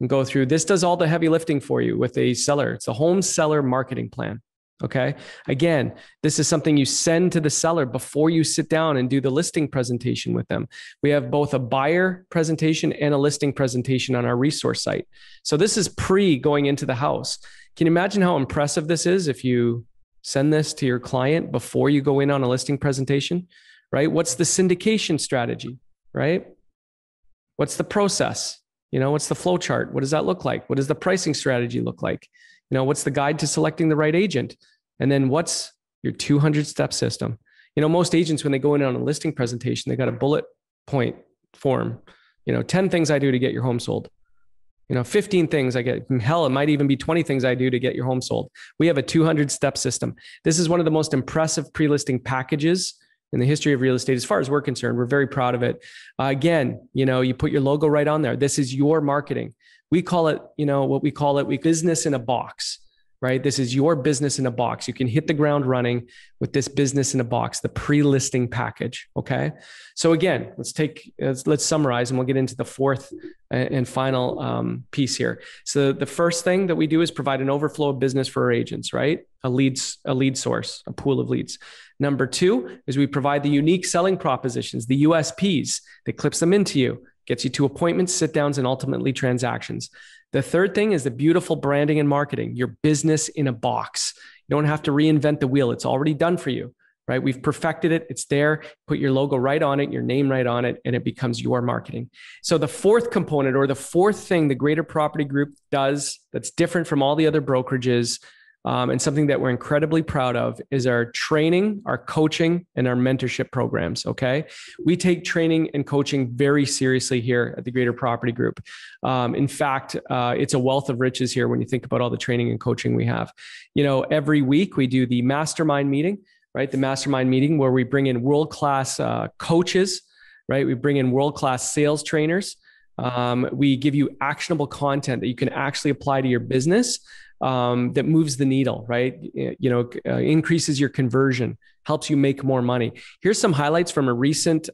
and go through. This does all the heavy lifting for you with a seller. It's a home seller marketing plan. Okay. Again, this is something you send to the seller before you sit down and do the listing presentation with them. We have both a buyer presentation and a listing presentation on our resource site. So this is pre going into the house. Can you imagine how impressive this is if you send this to your client before you go in on a listing presentation? Right? What's the syndication strategy, right? What's the process? What's the flow chart? What does that look like? What does the pricing strategy look like? What's the guide to selecting the right agent? And then what's your 200-step system? Most agents, when they go in on a listing presentation, they got a bullet point form, 10 things I do to get your home sold. 15 things I get. Hell, it might even be 20 things I do to get your home sold. We have a 200-step system. This is one of the most impressive pre-listing packages in the history of real estate. As far as we're concerned, we're very proud of it. Again, you put your logo right on there. This is your marketing. We call it, business in a box, right? This is your business in a box. You can hit the ground running with this business in a box, the pre-listing package. Okay. So again, let's summarize, and we'll get into the fourth and final piece here. So the first thing that we do is provide an overflow of business for our agents, right? A lead source, a pool of leads. Number two is we provide the unique selling propositions, the USPs that clips them into you, gets you to appointments, sit downs, and ultimately transactions. The third thing is the beautiful branding and marketing, your business in a box. You don't have to reinvent the wheel. It's already done for you, right? We've perfected it. It's there. Put your logo right on it, your name right on it, and it becomes your marketing. So the fourth component, or the fourth thing the Greater Property Group does that's different from all the other brokerages, and something that we're incredibly proud of, is our training, our coaching, and our mentorship programs. Okay. We take training and coaching very seriously here at the Greater Property Group. In fact, it's a wealth of riches here when you think about all the training and coaching we have. Every week we do the mastermind meeting, right? The mastermind meeting where we bring in world-class coaches, right? We bring in world-class sales trainers. We give you actionable content that you can actually apply to your business. That moves the needle, right? Increases your conversion, helps you make more money. Here's some highlights from a recent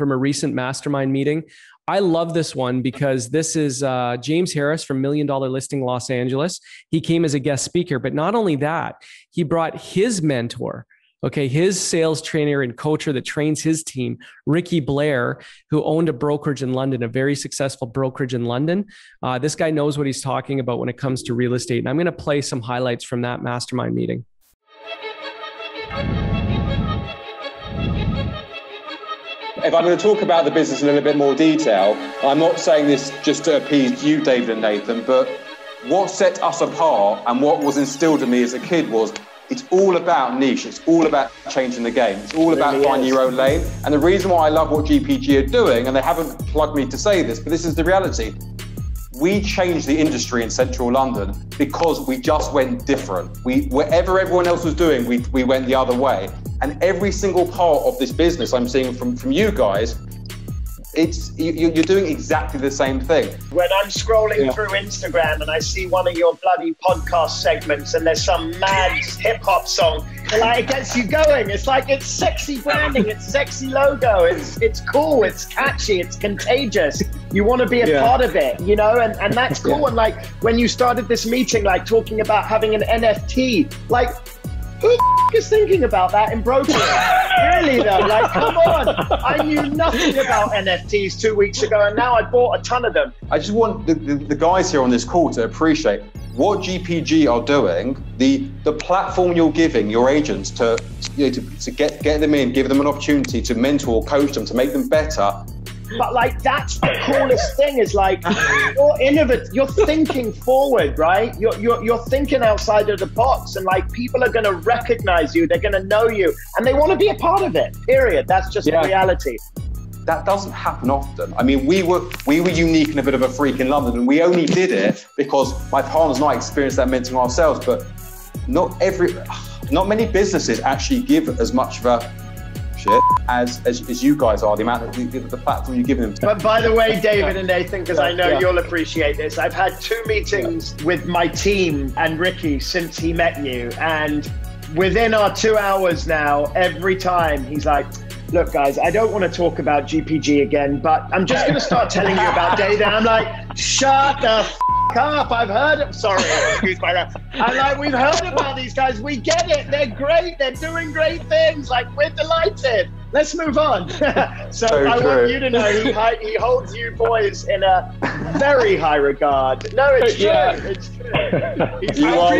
mastermind meeting. I love this one because this is James Harris from $1 Million Listing Los Angeles. He came as a guest speaker, but not only that, he brought his mentor. Okay, his sales trainer and coacher that trains his team, Ricky Blair, who owned a brokerage in London, a very successful brokerage in London. This guy knows what he's talking about when it comes to real estate. And I'm going to play some highlights from that mastermind meeting. If I'm going to talk about the business in a little bit more detail, I'm not saying this just to appease you, David and Nathan, but what set us apart and what was instilled in me as a kid was it's all about niche. It's all about changing the game. It's all about finding your own lane. And the reason why I love what GPG are doing, and they haven't plugged me to say this, but this is the reality. We changed the industry in central London because we just went different. Wherever everyone else was doing, we went the other way. And every single part of this business I'm seeing from you guys, you're doing exactly the same thing. When I'm scrolling through Instagram and I see one of your bloody podcast segments and there's some mad hip hop song, it gets you going. It's like, it's sexy branding, it's sexy logo, it's cool, it's catchy, it's contagious. You want to be a part of it, and that's cool. And like when you started this meeting, like talking about having an NFT, like who the is thinking about that in brokerage? Really though, like come on. I knew nothing about NFTs 2 weeks ago and now I bought a ton of them. I just want the guys here on this call to appreciate what GPG are doing, the platform you're giving your agents to get them in, give them an opportunity to mentor, coach them, to make them better. But like, that's the coolest thing is like, you're innovative, you're thinking forward, right? You're thinking outside of the box, and like people are going to recognize you, they're going to know you, and they want to be a part of it, period. That's just the reality. That doesn't happen often. I mean, we were unique and a bit of a freak in London, and we only did it because my partners and I experienced that mentoring ourselves, but not many businesses actually give as much of a shit as you guys are, the amount of the platform you give them. But by the way, David and Nathan, because I know you'll appreciate this, I've had 2 meetings with my team and Ricky since he met you, and within our 2 hours now, every time he's like, look guys, I don't want to talk about GPG again, but I'm just going to start telling you about David. And I'm like, shut the up, I've heard it. Sorry, excuse my rap. I'm like, we've heard about these guys. We get it. They're great. They're doing great things. Like, we're delighted. Let's move on. So I want you to know he holds you boys in a very high regard. No, it's true. It's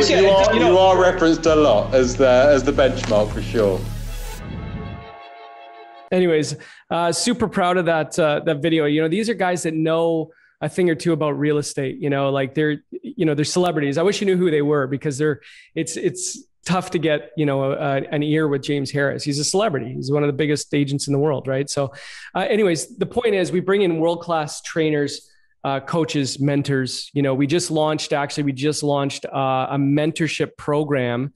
true. You are referenced a lot as the benchmark for sure. Anyways, super proud of that video. These are guys that know a thing or two about real estate, like they're celebrities. I wish you knew who they were because it's tough to get, an ear with James Harris. He's a celebrity. He's one of the biggest agents in the world. Right. So anyways, the point is we bring in world-class trainers coaches, mentors. We just launched a mentorship program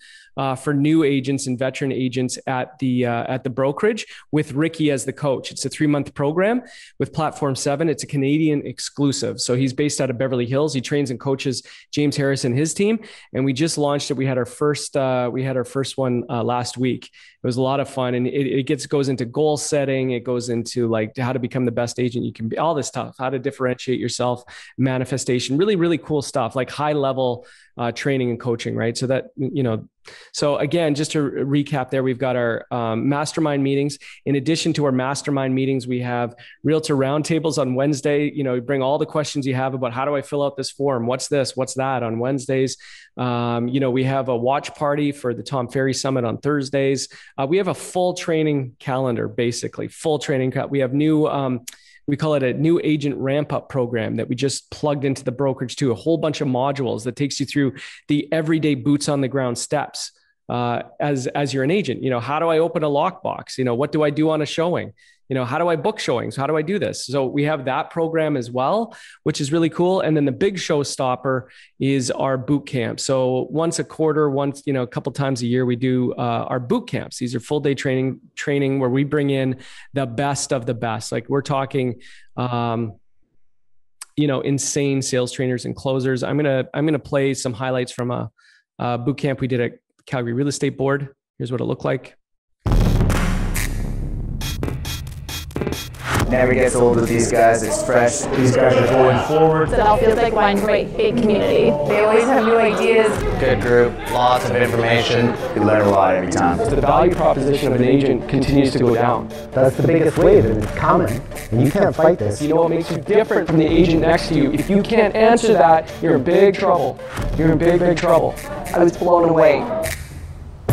for new agents and veteran agents at the Brokerage with Ricky as the coach. It's a 3-month program with Platform 7. It's a Canadian exclusive. So he's based out of Beverly Hills. He trains and coaches James Harris and his team. And we just launched it. We had our first one last week. It was a lot of fun. And it goes into goal setting. It goes into like how to become the best agent you can be, all this stuff, how to differentiate yourself, manifestation, really, really cool stuff, like high level training and coaching, right? So that, so again, just to recap there, we've got our mastermind meetings. In addition to our mastermind meetings, we have realtor roundtables on Wednesday. You bring all the questions you have about how do I fill out this form? What's this? What's that on Wednesdays? We have a watch party for the Tom Ferry Summit on Thursdays. We have a full training calendar, basically full training. We have new, we call it a new agent ramp up program that we just plugged into the Brokerage too. A whole bunch of modules that takes you through the everyday boots on the ground steps as you're an agent. How do I open a lockbox? What do I do on a showing? How do I book showings? How do I do this? So we have that program as well, which is really cool. And then the big showstopper is our boot camp. So once a quarter, a couple times a year, we do our boot camps. These are full day training where we bring in the best of the best. Like we're talking, insane sales trainers and closers. I'm gonna play some highlights from a boot camp we did at Calgary Real Estate Board. Here's what it looked like. Never gets old with these guys. It's fresh. These guys are going forward. It all feels like one great big community. They always have new ideas. Good group, lots of information. You learn a lot every time. The value proposition of an agent continues to go down. That's the biggest wave, and it's coming. And you can't fight this. You know what makes you different from the agent next to you? If you can't answer that, you're in big trouble. You're in big, big trouble. I was blown away.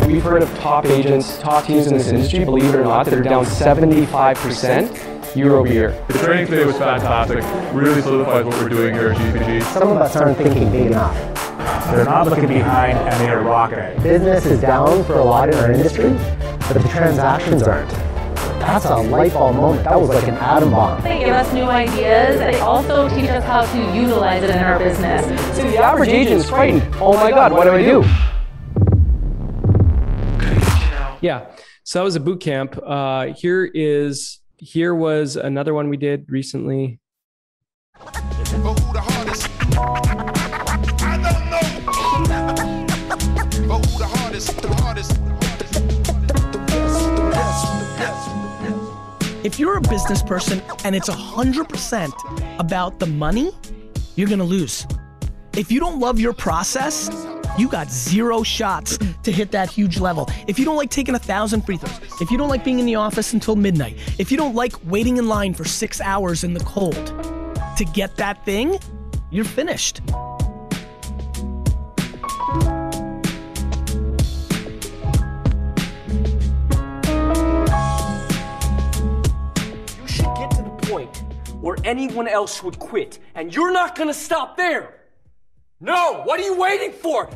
We've heard of top agents, top teams in this industry, believe it or not, that are down 75%. Year over year. The training today was fantastic. Really solidifies what we're doing here at GpG. Some of us aren't thinking big enough. They're not looking behind and they are rocking it. Business is down for a lot in our industry, but the transactions aren't. That's a light bulb moment. That was like an atom bomb. They give us new ideas. They also teach us how to utilize it in our business. So the average agent is frightened. Oh my God, what do I do? Yeah, so that was a boot camp. Here was another one we did recently. If you're a business person and it's 100% about the money, you're gonna lose. If you don't love your process, you got 0 shots to hit that huge level. If you don't like taking 1,000 free throws, if you don't like being in the office until midnight, if you don't like waiting in line for 6 hours in the cold to get that thing, you're finished. You should get to the point where anyone else would quit, and you're not gonna stop there. No, what are you waiting for?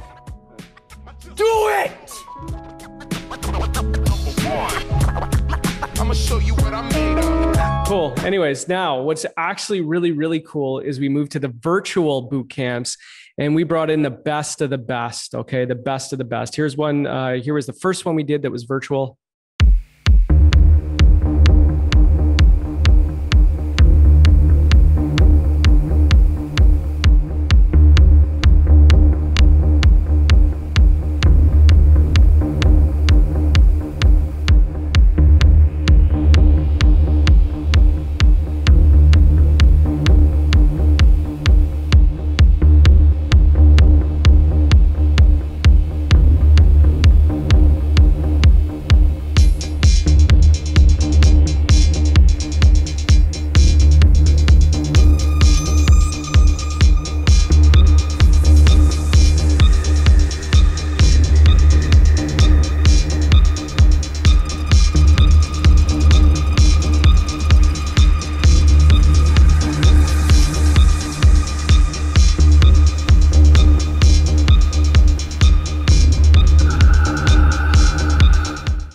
Do it! I'ma show you what I'm made of. Cool. Anyways, now what's actually really, really cool is we moved to the virtual boot camps and we brought in the best of the best. Okay. The best of the best. Here's one. Here was the first one we did that was virtual.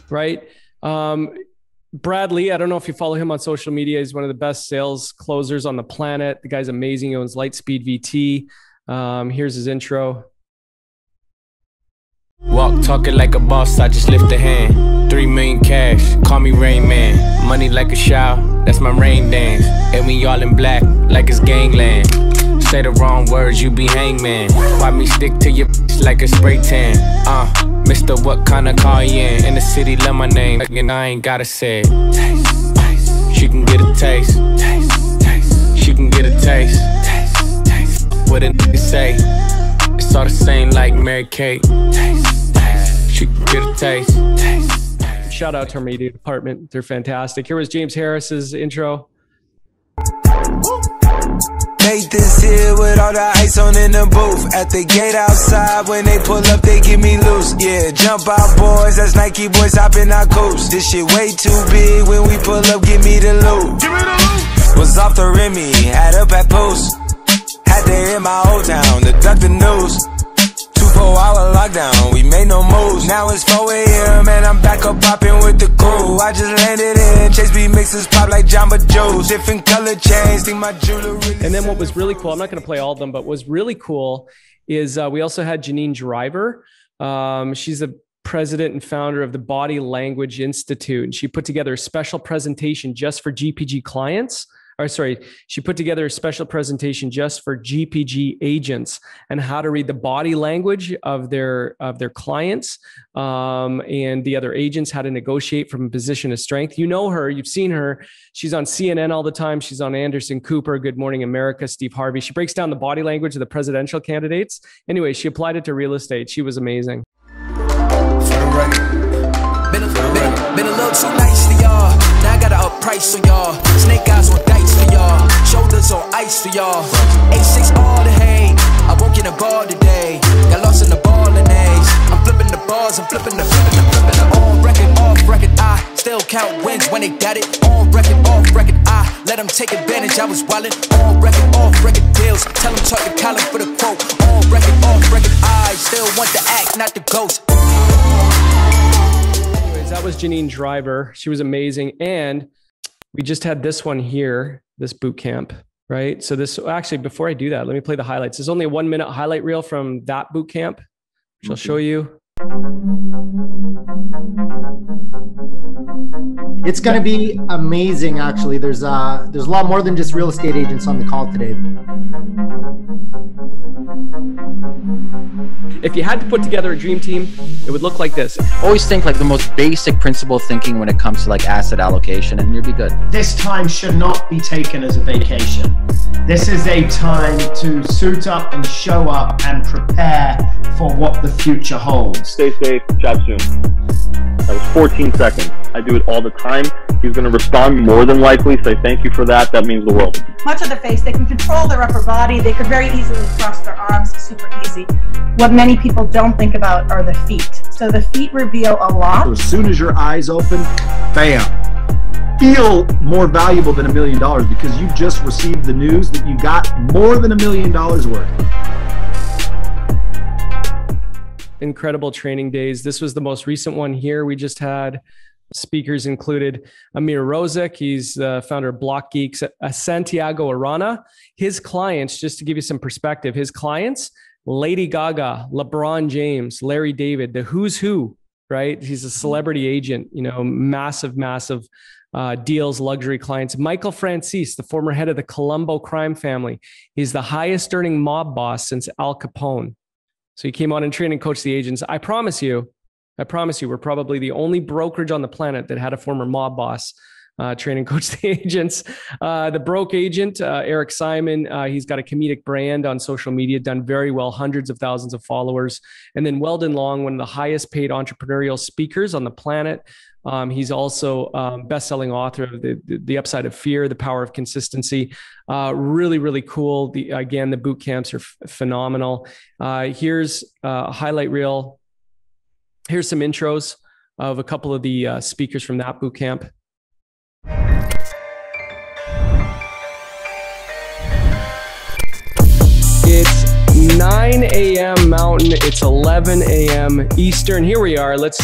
Right? Bradley, I don't know if you follow him on social media. He's one of the best sales closers on the planet. The guy's amazing. He owns Lightspeed VT. Here's his intro. Walk talking like a boss, I just lift a hand. 3 million cash, call me Rain Man. Money like a shower, that's my rain dance. And we all in black, like it's gangland. Say the wrong words, you be hangman. Why me stick to your like a spray tan? Mister, what kind of car you in the city, love my name, and I ain't gotta say it. Taste, taste. She can get a taste. Taste, taste. She can get a taste. Taste, taste. What a nigga say? It's all the same like Mary Kate. Taste, taste. She can get a taste. Taste. Shout out to our media department. They're fantastic. Here was James Harris's intro. Nathan's here with all the ice on in the booth. At the gate outside, when they pull up, they give me loose. Yeah, jump out, boys. That's Nike boys hopping our coast. This shit way too big. When we pull up, give me the loot. Give me the loot. Was off the Remy, had up at post. Had to hit my old town to duck the news. 24-hour lockdown, we made no moves. Now it's 4 a.m. and I'm back up popping with the crew. I just landed in Chase B mixes pop like Jamba Joe's. Different color chains, think my jewelry. And then what was really cool, I'm not going to play all of them, but what was really cool is we also had Janine Driver. She's the president and founder of the Body Language Institute. And she put together a special presentation just for GPG clients. She put together a special presentation just for GPG agents and how to read the body language of their clients and the other agents, how to negotiate from a position of strength. You know her, you've seen her. She's on CNN all the time. She's on Anderson Cooper, Good Morning America, Steve Harvey. She breaks down the body language of the presidential candidates. Anyway, she applied it to real estate. She was amazing. Been a little too nice for y'all. Now I gotta up price for y'all. Snake eyes on dice for y'all. Shoulders on ice for y'all. 8-6 all the hate. I won't get a ball today. Got lost in the ball and A's. I'm flipping the balls. I'm flipping the on record, off record. I still count wins when they got it. On record, off record. I let them take advantage. I was wildin'. On record, off record deals. Tell them talk to Colin for the quote. On record, off record. I still want the act, not the ghost. That was Janine Driver. She was amazing. And we just had this one here, this boot camp, right? So this, actually, before I do that, let me play the highlights. There's only a 1-minute highlight reel from that boot camp, which I'll show you. It's going to be amazing, actually. There's a lot more than just real estate agents on the call today. If you had to put together a dream team, it would look like this. Always think like the most basic principle thinking when it comes to like asset allocation, and you'll be good. This time should not be taken as a vacation. This is a time to suit up and show up and prepare for what the future holds. Stay safe, chat soon. That was 14 seconds. I do it all the time. He's going to respond more than likely, say thank you for that. That means the world. Much of the face, they can control their upper body. They could very easily cross their arms, super easy. What many people don't think about are the feet. So the feet reveal a lot. As soon as your eyes open, bam. Feel more valuable than $1 million because you just received the news that you got more than $1 million worth. Incredible training days. This was the most recent one here. We just had speakers included Amir Rozek. He's the founder of Block Geeks. Santiago Arana. His clients, just to give you some perspective, his clients, Lady Gaga, LeBron James, Larry David, the who's who, right? He's a celebrity agent, you know, massive deals, luxury clients. Michael Francis, the former head of the Colombo crime family. He's the highest earning mob boss since Al Capone. So he came on and trained and coached the agents. I promise you, we're probably the only brokerage on the planet that had a former mob boss train and coach the agents. The broke agent, Eric Simon, he's got a comedic brand on social media, done very well, hundreds of thousands of followers. And then Weldon Long, one of the highest paid entrepreneurial speakers on the planet. He's also best-selling author of the Upside of Fear, The Power of Consistency. Really, really cool. Again, the boot camps are phenomenal. Here's a highlight reel. Here's some intros of a couple of the speakers from that boot camp. It's 9 a.m. Mountain. It's 11 a.m. Eastern. Here we are. Let's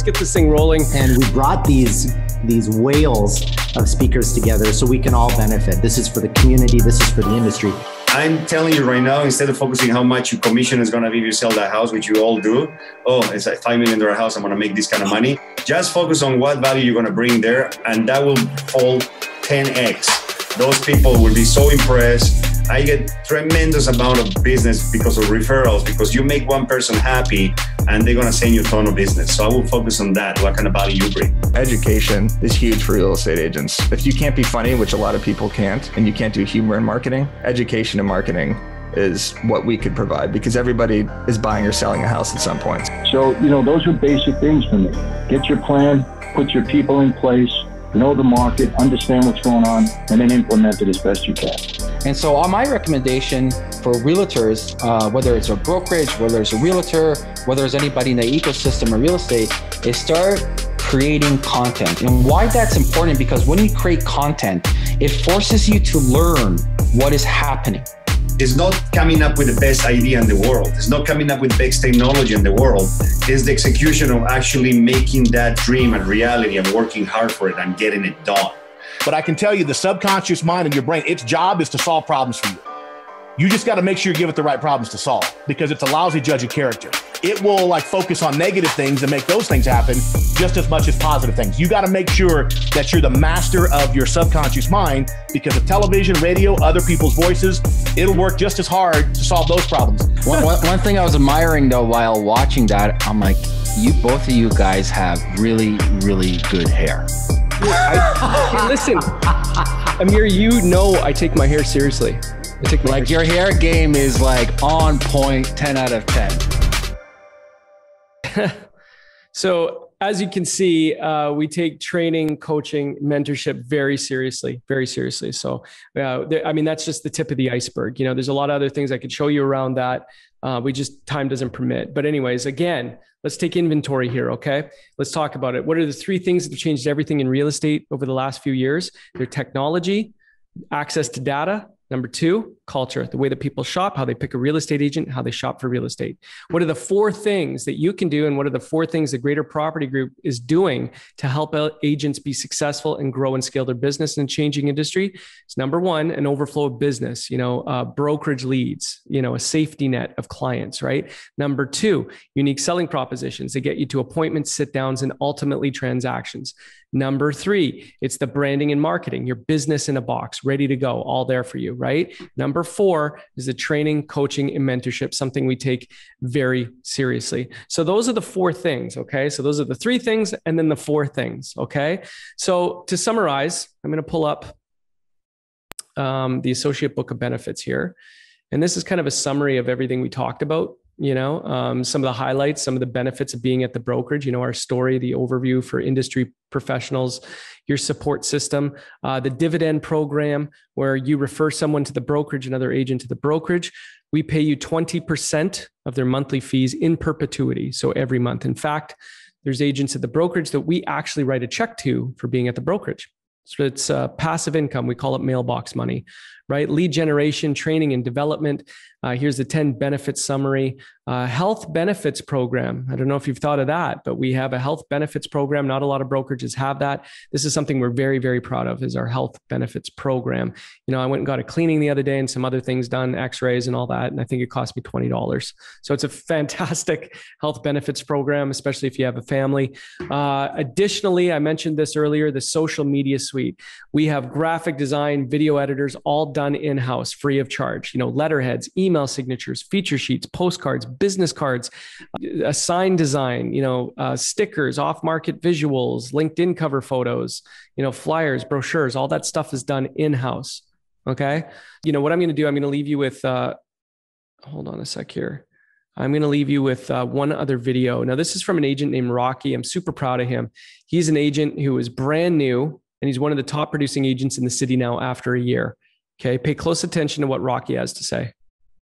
get this thing rolling. And we brought these these whales of speakers together so we can all benefit. This is for the community. This is for the industry. I'm telling you right now, instead of focusing how much your commission is going to be if you sell that house, which you all do, oh, it's a $5 million house, I'm going to make this kind of money. Just focus on what value you're going to bring there, and that will fall 10x. Those people will be so impressed. I get tremendous amount of business because of referrals, because you make one person happy and they're going to send you a ton of business. So I will focus on that, what kind of value you bring. Education is huge for real estate agents. If you can't be funny, which a lot of people can't, and you can't do humor in marketing, education in marketing is what we could provide, because everybody is buying or selling a house at some point. So, those are basic things for me. Get your plan, put your people in place, know the market, understand what's going on, and then implement it as best you can. And so my recommendation for realtors, whether it's a brokerage, whether it's a realtor, whether it's anybody in the ecosystem of real estate, is start creating content. And why that's important, because when you create content, it forces you to learn what is happening. It's not coming up with the best idea in the world. It's not coming up with the best technology in the world. It's the execution of actually making that dream a reality and working hard for it and getting it done. But I can tell you, the subconscious mind in your brain, its job is to solve problems for you. You just got to make sure you give it the right problems to solve, because it's a lousy judge of character. It will focus on negative things and make those things happen just as much as positive things. You got to make sure that you're the master of your subconscious mind, because of television, radio, other people's voices, it'll work just as hard to solve those problems. One thing I was admiring though while watching that, I'm like, both of you guys have really, really good hair. Hey, listen, Amir, I take my hair seriously. Your hair game is on point, 10 out of 10. So as you can see, we take training, coaching, mentorship very seriously, very seriously. So, that's just the tip of the iceberg. There's a lot of other things I could show you around that. Time doesn't permit. But anyways, again, let's take inventory here, okay? Let's talk about it. What are the 3 things that have changed everything in real estate over the last few years? They're technology, access to data. Number 2, culture, the way that people shop, how they pick a real estate agent, how they shop for real estate. What are the 4 things that you can do, and what are the 4 things the Greater Property Group is doing to help agents be successful and grow and scale their business in a changing industry? It's number 1, an overflow of business, brokerage leads, a safety net of clients, right? Number 2, unique selling propositions. They get you to appointments, sit downs, and ultimately transactions. Number 3, it's the branding and marketing, your business in a box, ready to go, all there for you, right? Number 4 is the training, coaching, and mentorship, something we take very seriously. So those are the 4 things, okay? So those are the 3 things and then the 4 things, okay? So to summarize, I'm going to pull up the associate book of benefits here. And this is kind of a summary of everything we talked about. Some of the highlights, some of the benefits of being at the brokerage, our story, the overview for industry professionals, your support system, the dividend program where you refer someone to the brokerage, another agent to the brokerage. We pay you 20% of their monthly fees in perpetuity. So every month. In fact, there's agents at the brokerage that we actually write a check to for being at the brokerage. So it's passive income. We call it mailbox money, right? Lead generation, training and development. Here's the 10 benefits summary. Health benefits program. I don't know if you've thought of that, but we have a health benefits program. Not a lot of brokerages have that. This is something we're very, very proud of, is our health benefits program. I went and got a cleaning the other day and some other things done, x-rays and all that. And I think it cost me $20. So it's a fantastic health benefits program, especially if you have a family. Additionally, I mentioned this earlier, the social media suite. We have graphic design, video editors, all done in-house, free of charge. Letterheads, email signatures, feature sheets, postcards, business cards, a sign design, stickers, off-market visuals, LinkedIn cover photos, flyers, brochures, all that stuff is done in-house. Okay. What I'm going to do, I'm going to leave you with, hold on a sec here. I'm going to leave you with one other video. Now, this is from an agent named Rocky. I'm super proud of him. He's an agent who is brand new, and he's one of the top producing agents in the city now after a year. Okay. Pay close attention to what Rocky has to say.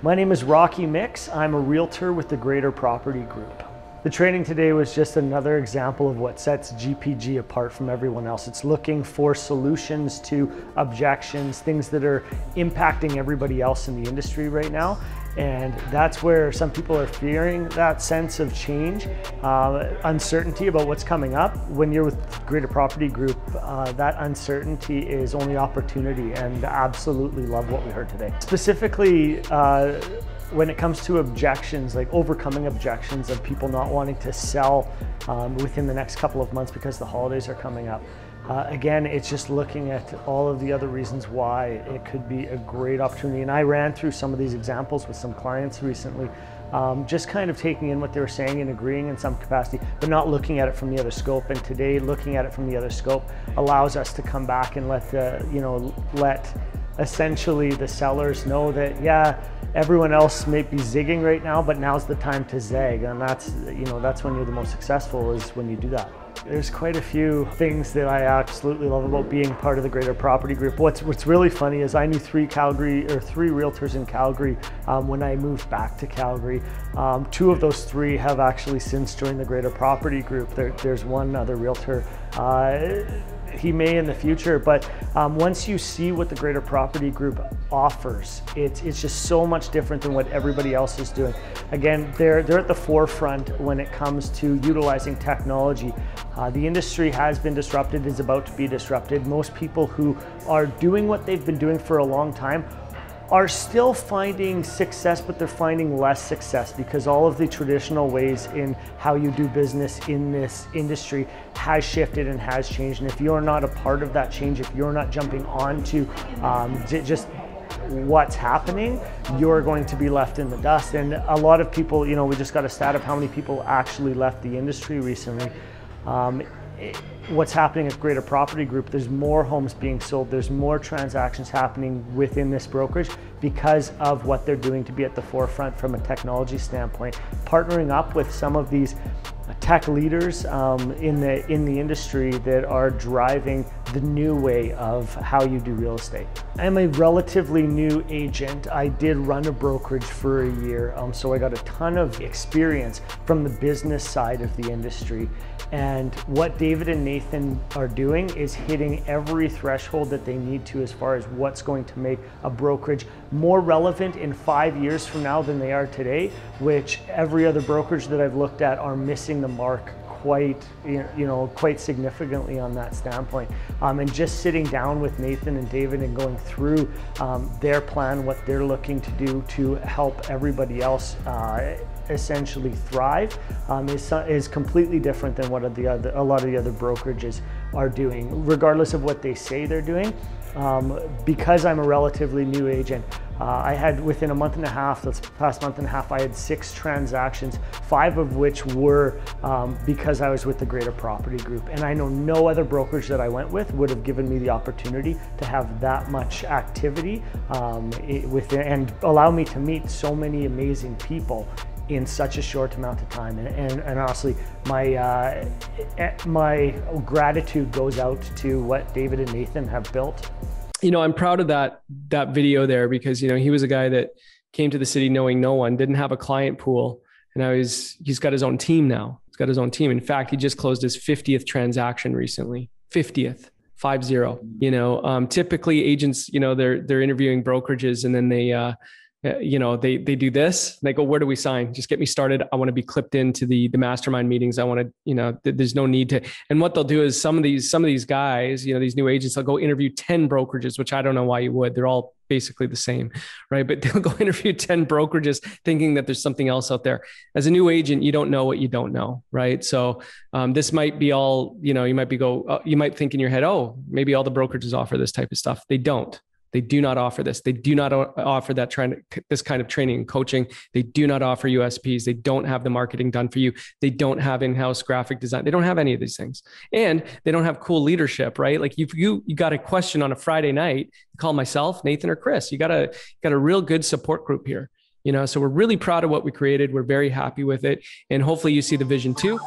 My name is Rocky Mix. I'm a realtor with the Greater Property Group. The training today was just another example of what sets GPG apart from everyone else. It's looking for solutions to objections, things that are impacting everybody else in the industry right now. And that's where some people are fearing that sense of change, uncertainty about what's coming up. When you're with Greater Property Group, that uncertainty is only opportunity, and absolutely love what we heard today. Specifically, when it comes to objections, like overcoming objections of people not wanting to sell within the next couple of months because the holidays are coming up. Again, it's just looking at all of the other reasons why it could be a great opportunity. And I ran through some of these examples with some clients recently, just kind of taking in what they were saying and agreeing in some capacity, but not looking at it from the other scope. And today, looking at it from the other scope allows us to come back and let essentially the sellers know that, yeah, everyone else may be zigging right now, but now's the time to zag. And that's when you're the most successful, is when you do that. There's quite a few things that I absolutely love about being part of the Greater Property Group. What's really funny is I knew three realtors in Calgary when I moved back to Calgary. Two of those three have actually since joined the Greater Property Group. There's one other realtor. He may in the future, but once you see what the Greater Property Group offers, it's just so much different than what everybody else is doing. Again, they're at the forefront when it comes to utilizing technology. The industry has been disrupted, is about to be disrupted. Most people who are doing what they've been doing for a long time are still finding success, but they're finding less success because all of the traditional ways in how you do business in this industry has shifted and has changed. And if you're not a part of that change, if you're not jumping on to just what's happening, you're going to be left in the dust. And a lot of people, we just got a stat of how many people actually left the industry recently. What's happening at Greater Property Group, there's more homes being sold, there's more transactions happening within this brokerage because of what they're doing to be at the forefront from a technology standpoint, partnering up with some of these tech leaders in the industry that are driving the new way of how you do real estate. I'm a relatively new agent. I did run a brokerage for a year, so I got a ton of experience from the business side of the industry. And what David and Nathan are doing is hitting every threshold that they need to as far as what's going to make a brokerage more relevant in 5 years from now than they are today, which every other brokerage that I've looked at are missing the mark quite significantly on that standpoint. And just sitting down with Nathan and David and going through their plan, what they're looking to do to help everybody else essentially thrive is completely different than what a lot of the other brokerages are doing, regardless of what they say they're doing. Because I'm a relatively new agent, I had within a month and a half, this past month and a half, I had 6 transactions, 5 of which were because I was with the Greater Property Group. And I know no other brokerage that I went with would have given me the opportunity to have that much activity and allow me to meet so many amazing people in such a short amount of time. And honestly, my gratitude goes out to what David and Nathan have built. I'm proud of that video there because, he was a guy that came to the city knowing no one, didn't have a client pool. And now he's got his own team now. He's got his own team. In fact, he just closed his 50th transaction recently. 50th, 50. Typically agents, they're interviewing brokerages and then they do this. They go, where do we sign? Just get me started. I want to be clipped into the mastermind meetings. I want to, there's no need to. And what they'll do is some of these guys, these new agents, they'll go interview 10 brokerages, which I don't know why you would. They're all basically the same, right? But they'll go interview 10 brokerages thinking that there's something else out there. As a new agent, you don't know what you don't know, right? So this might be all, you might think in your head, oh, maybe all the brokerages offer this type of stuff. They don't. They do not offer this. They do not offer this kind of training and coaching. They do not offer USPs. They don't have the marketing done for you. They don't have in-house graphic design. They don't have any of these things. And they don't have cool leadership, right? Like if you got a question on a Friday night, call myself, Nathan, or Chris. You got a real good support group here. So we're really proud of what we created. We're very happy with it. And hopefully you see the vision too.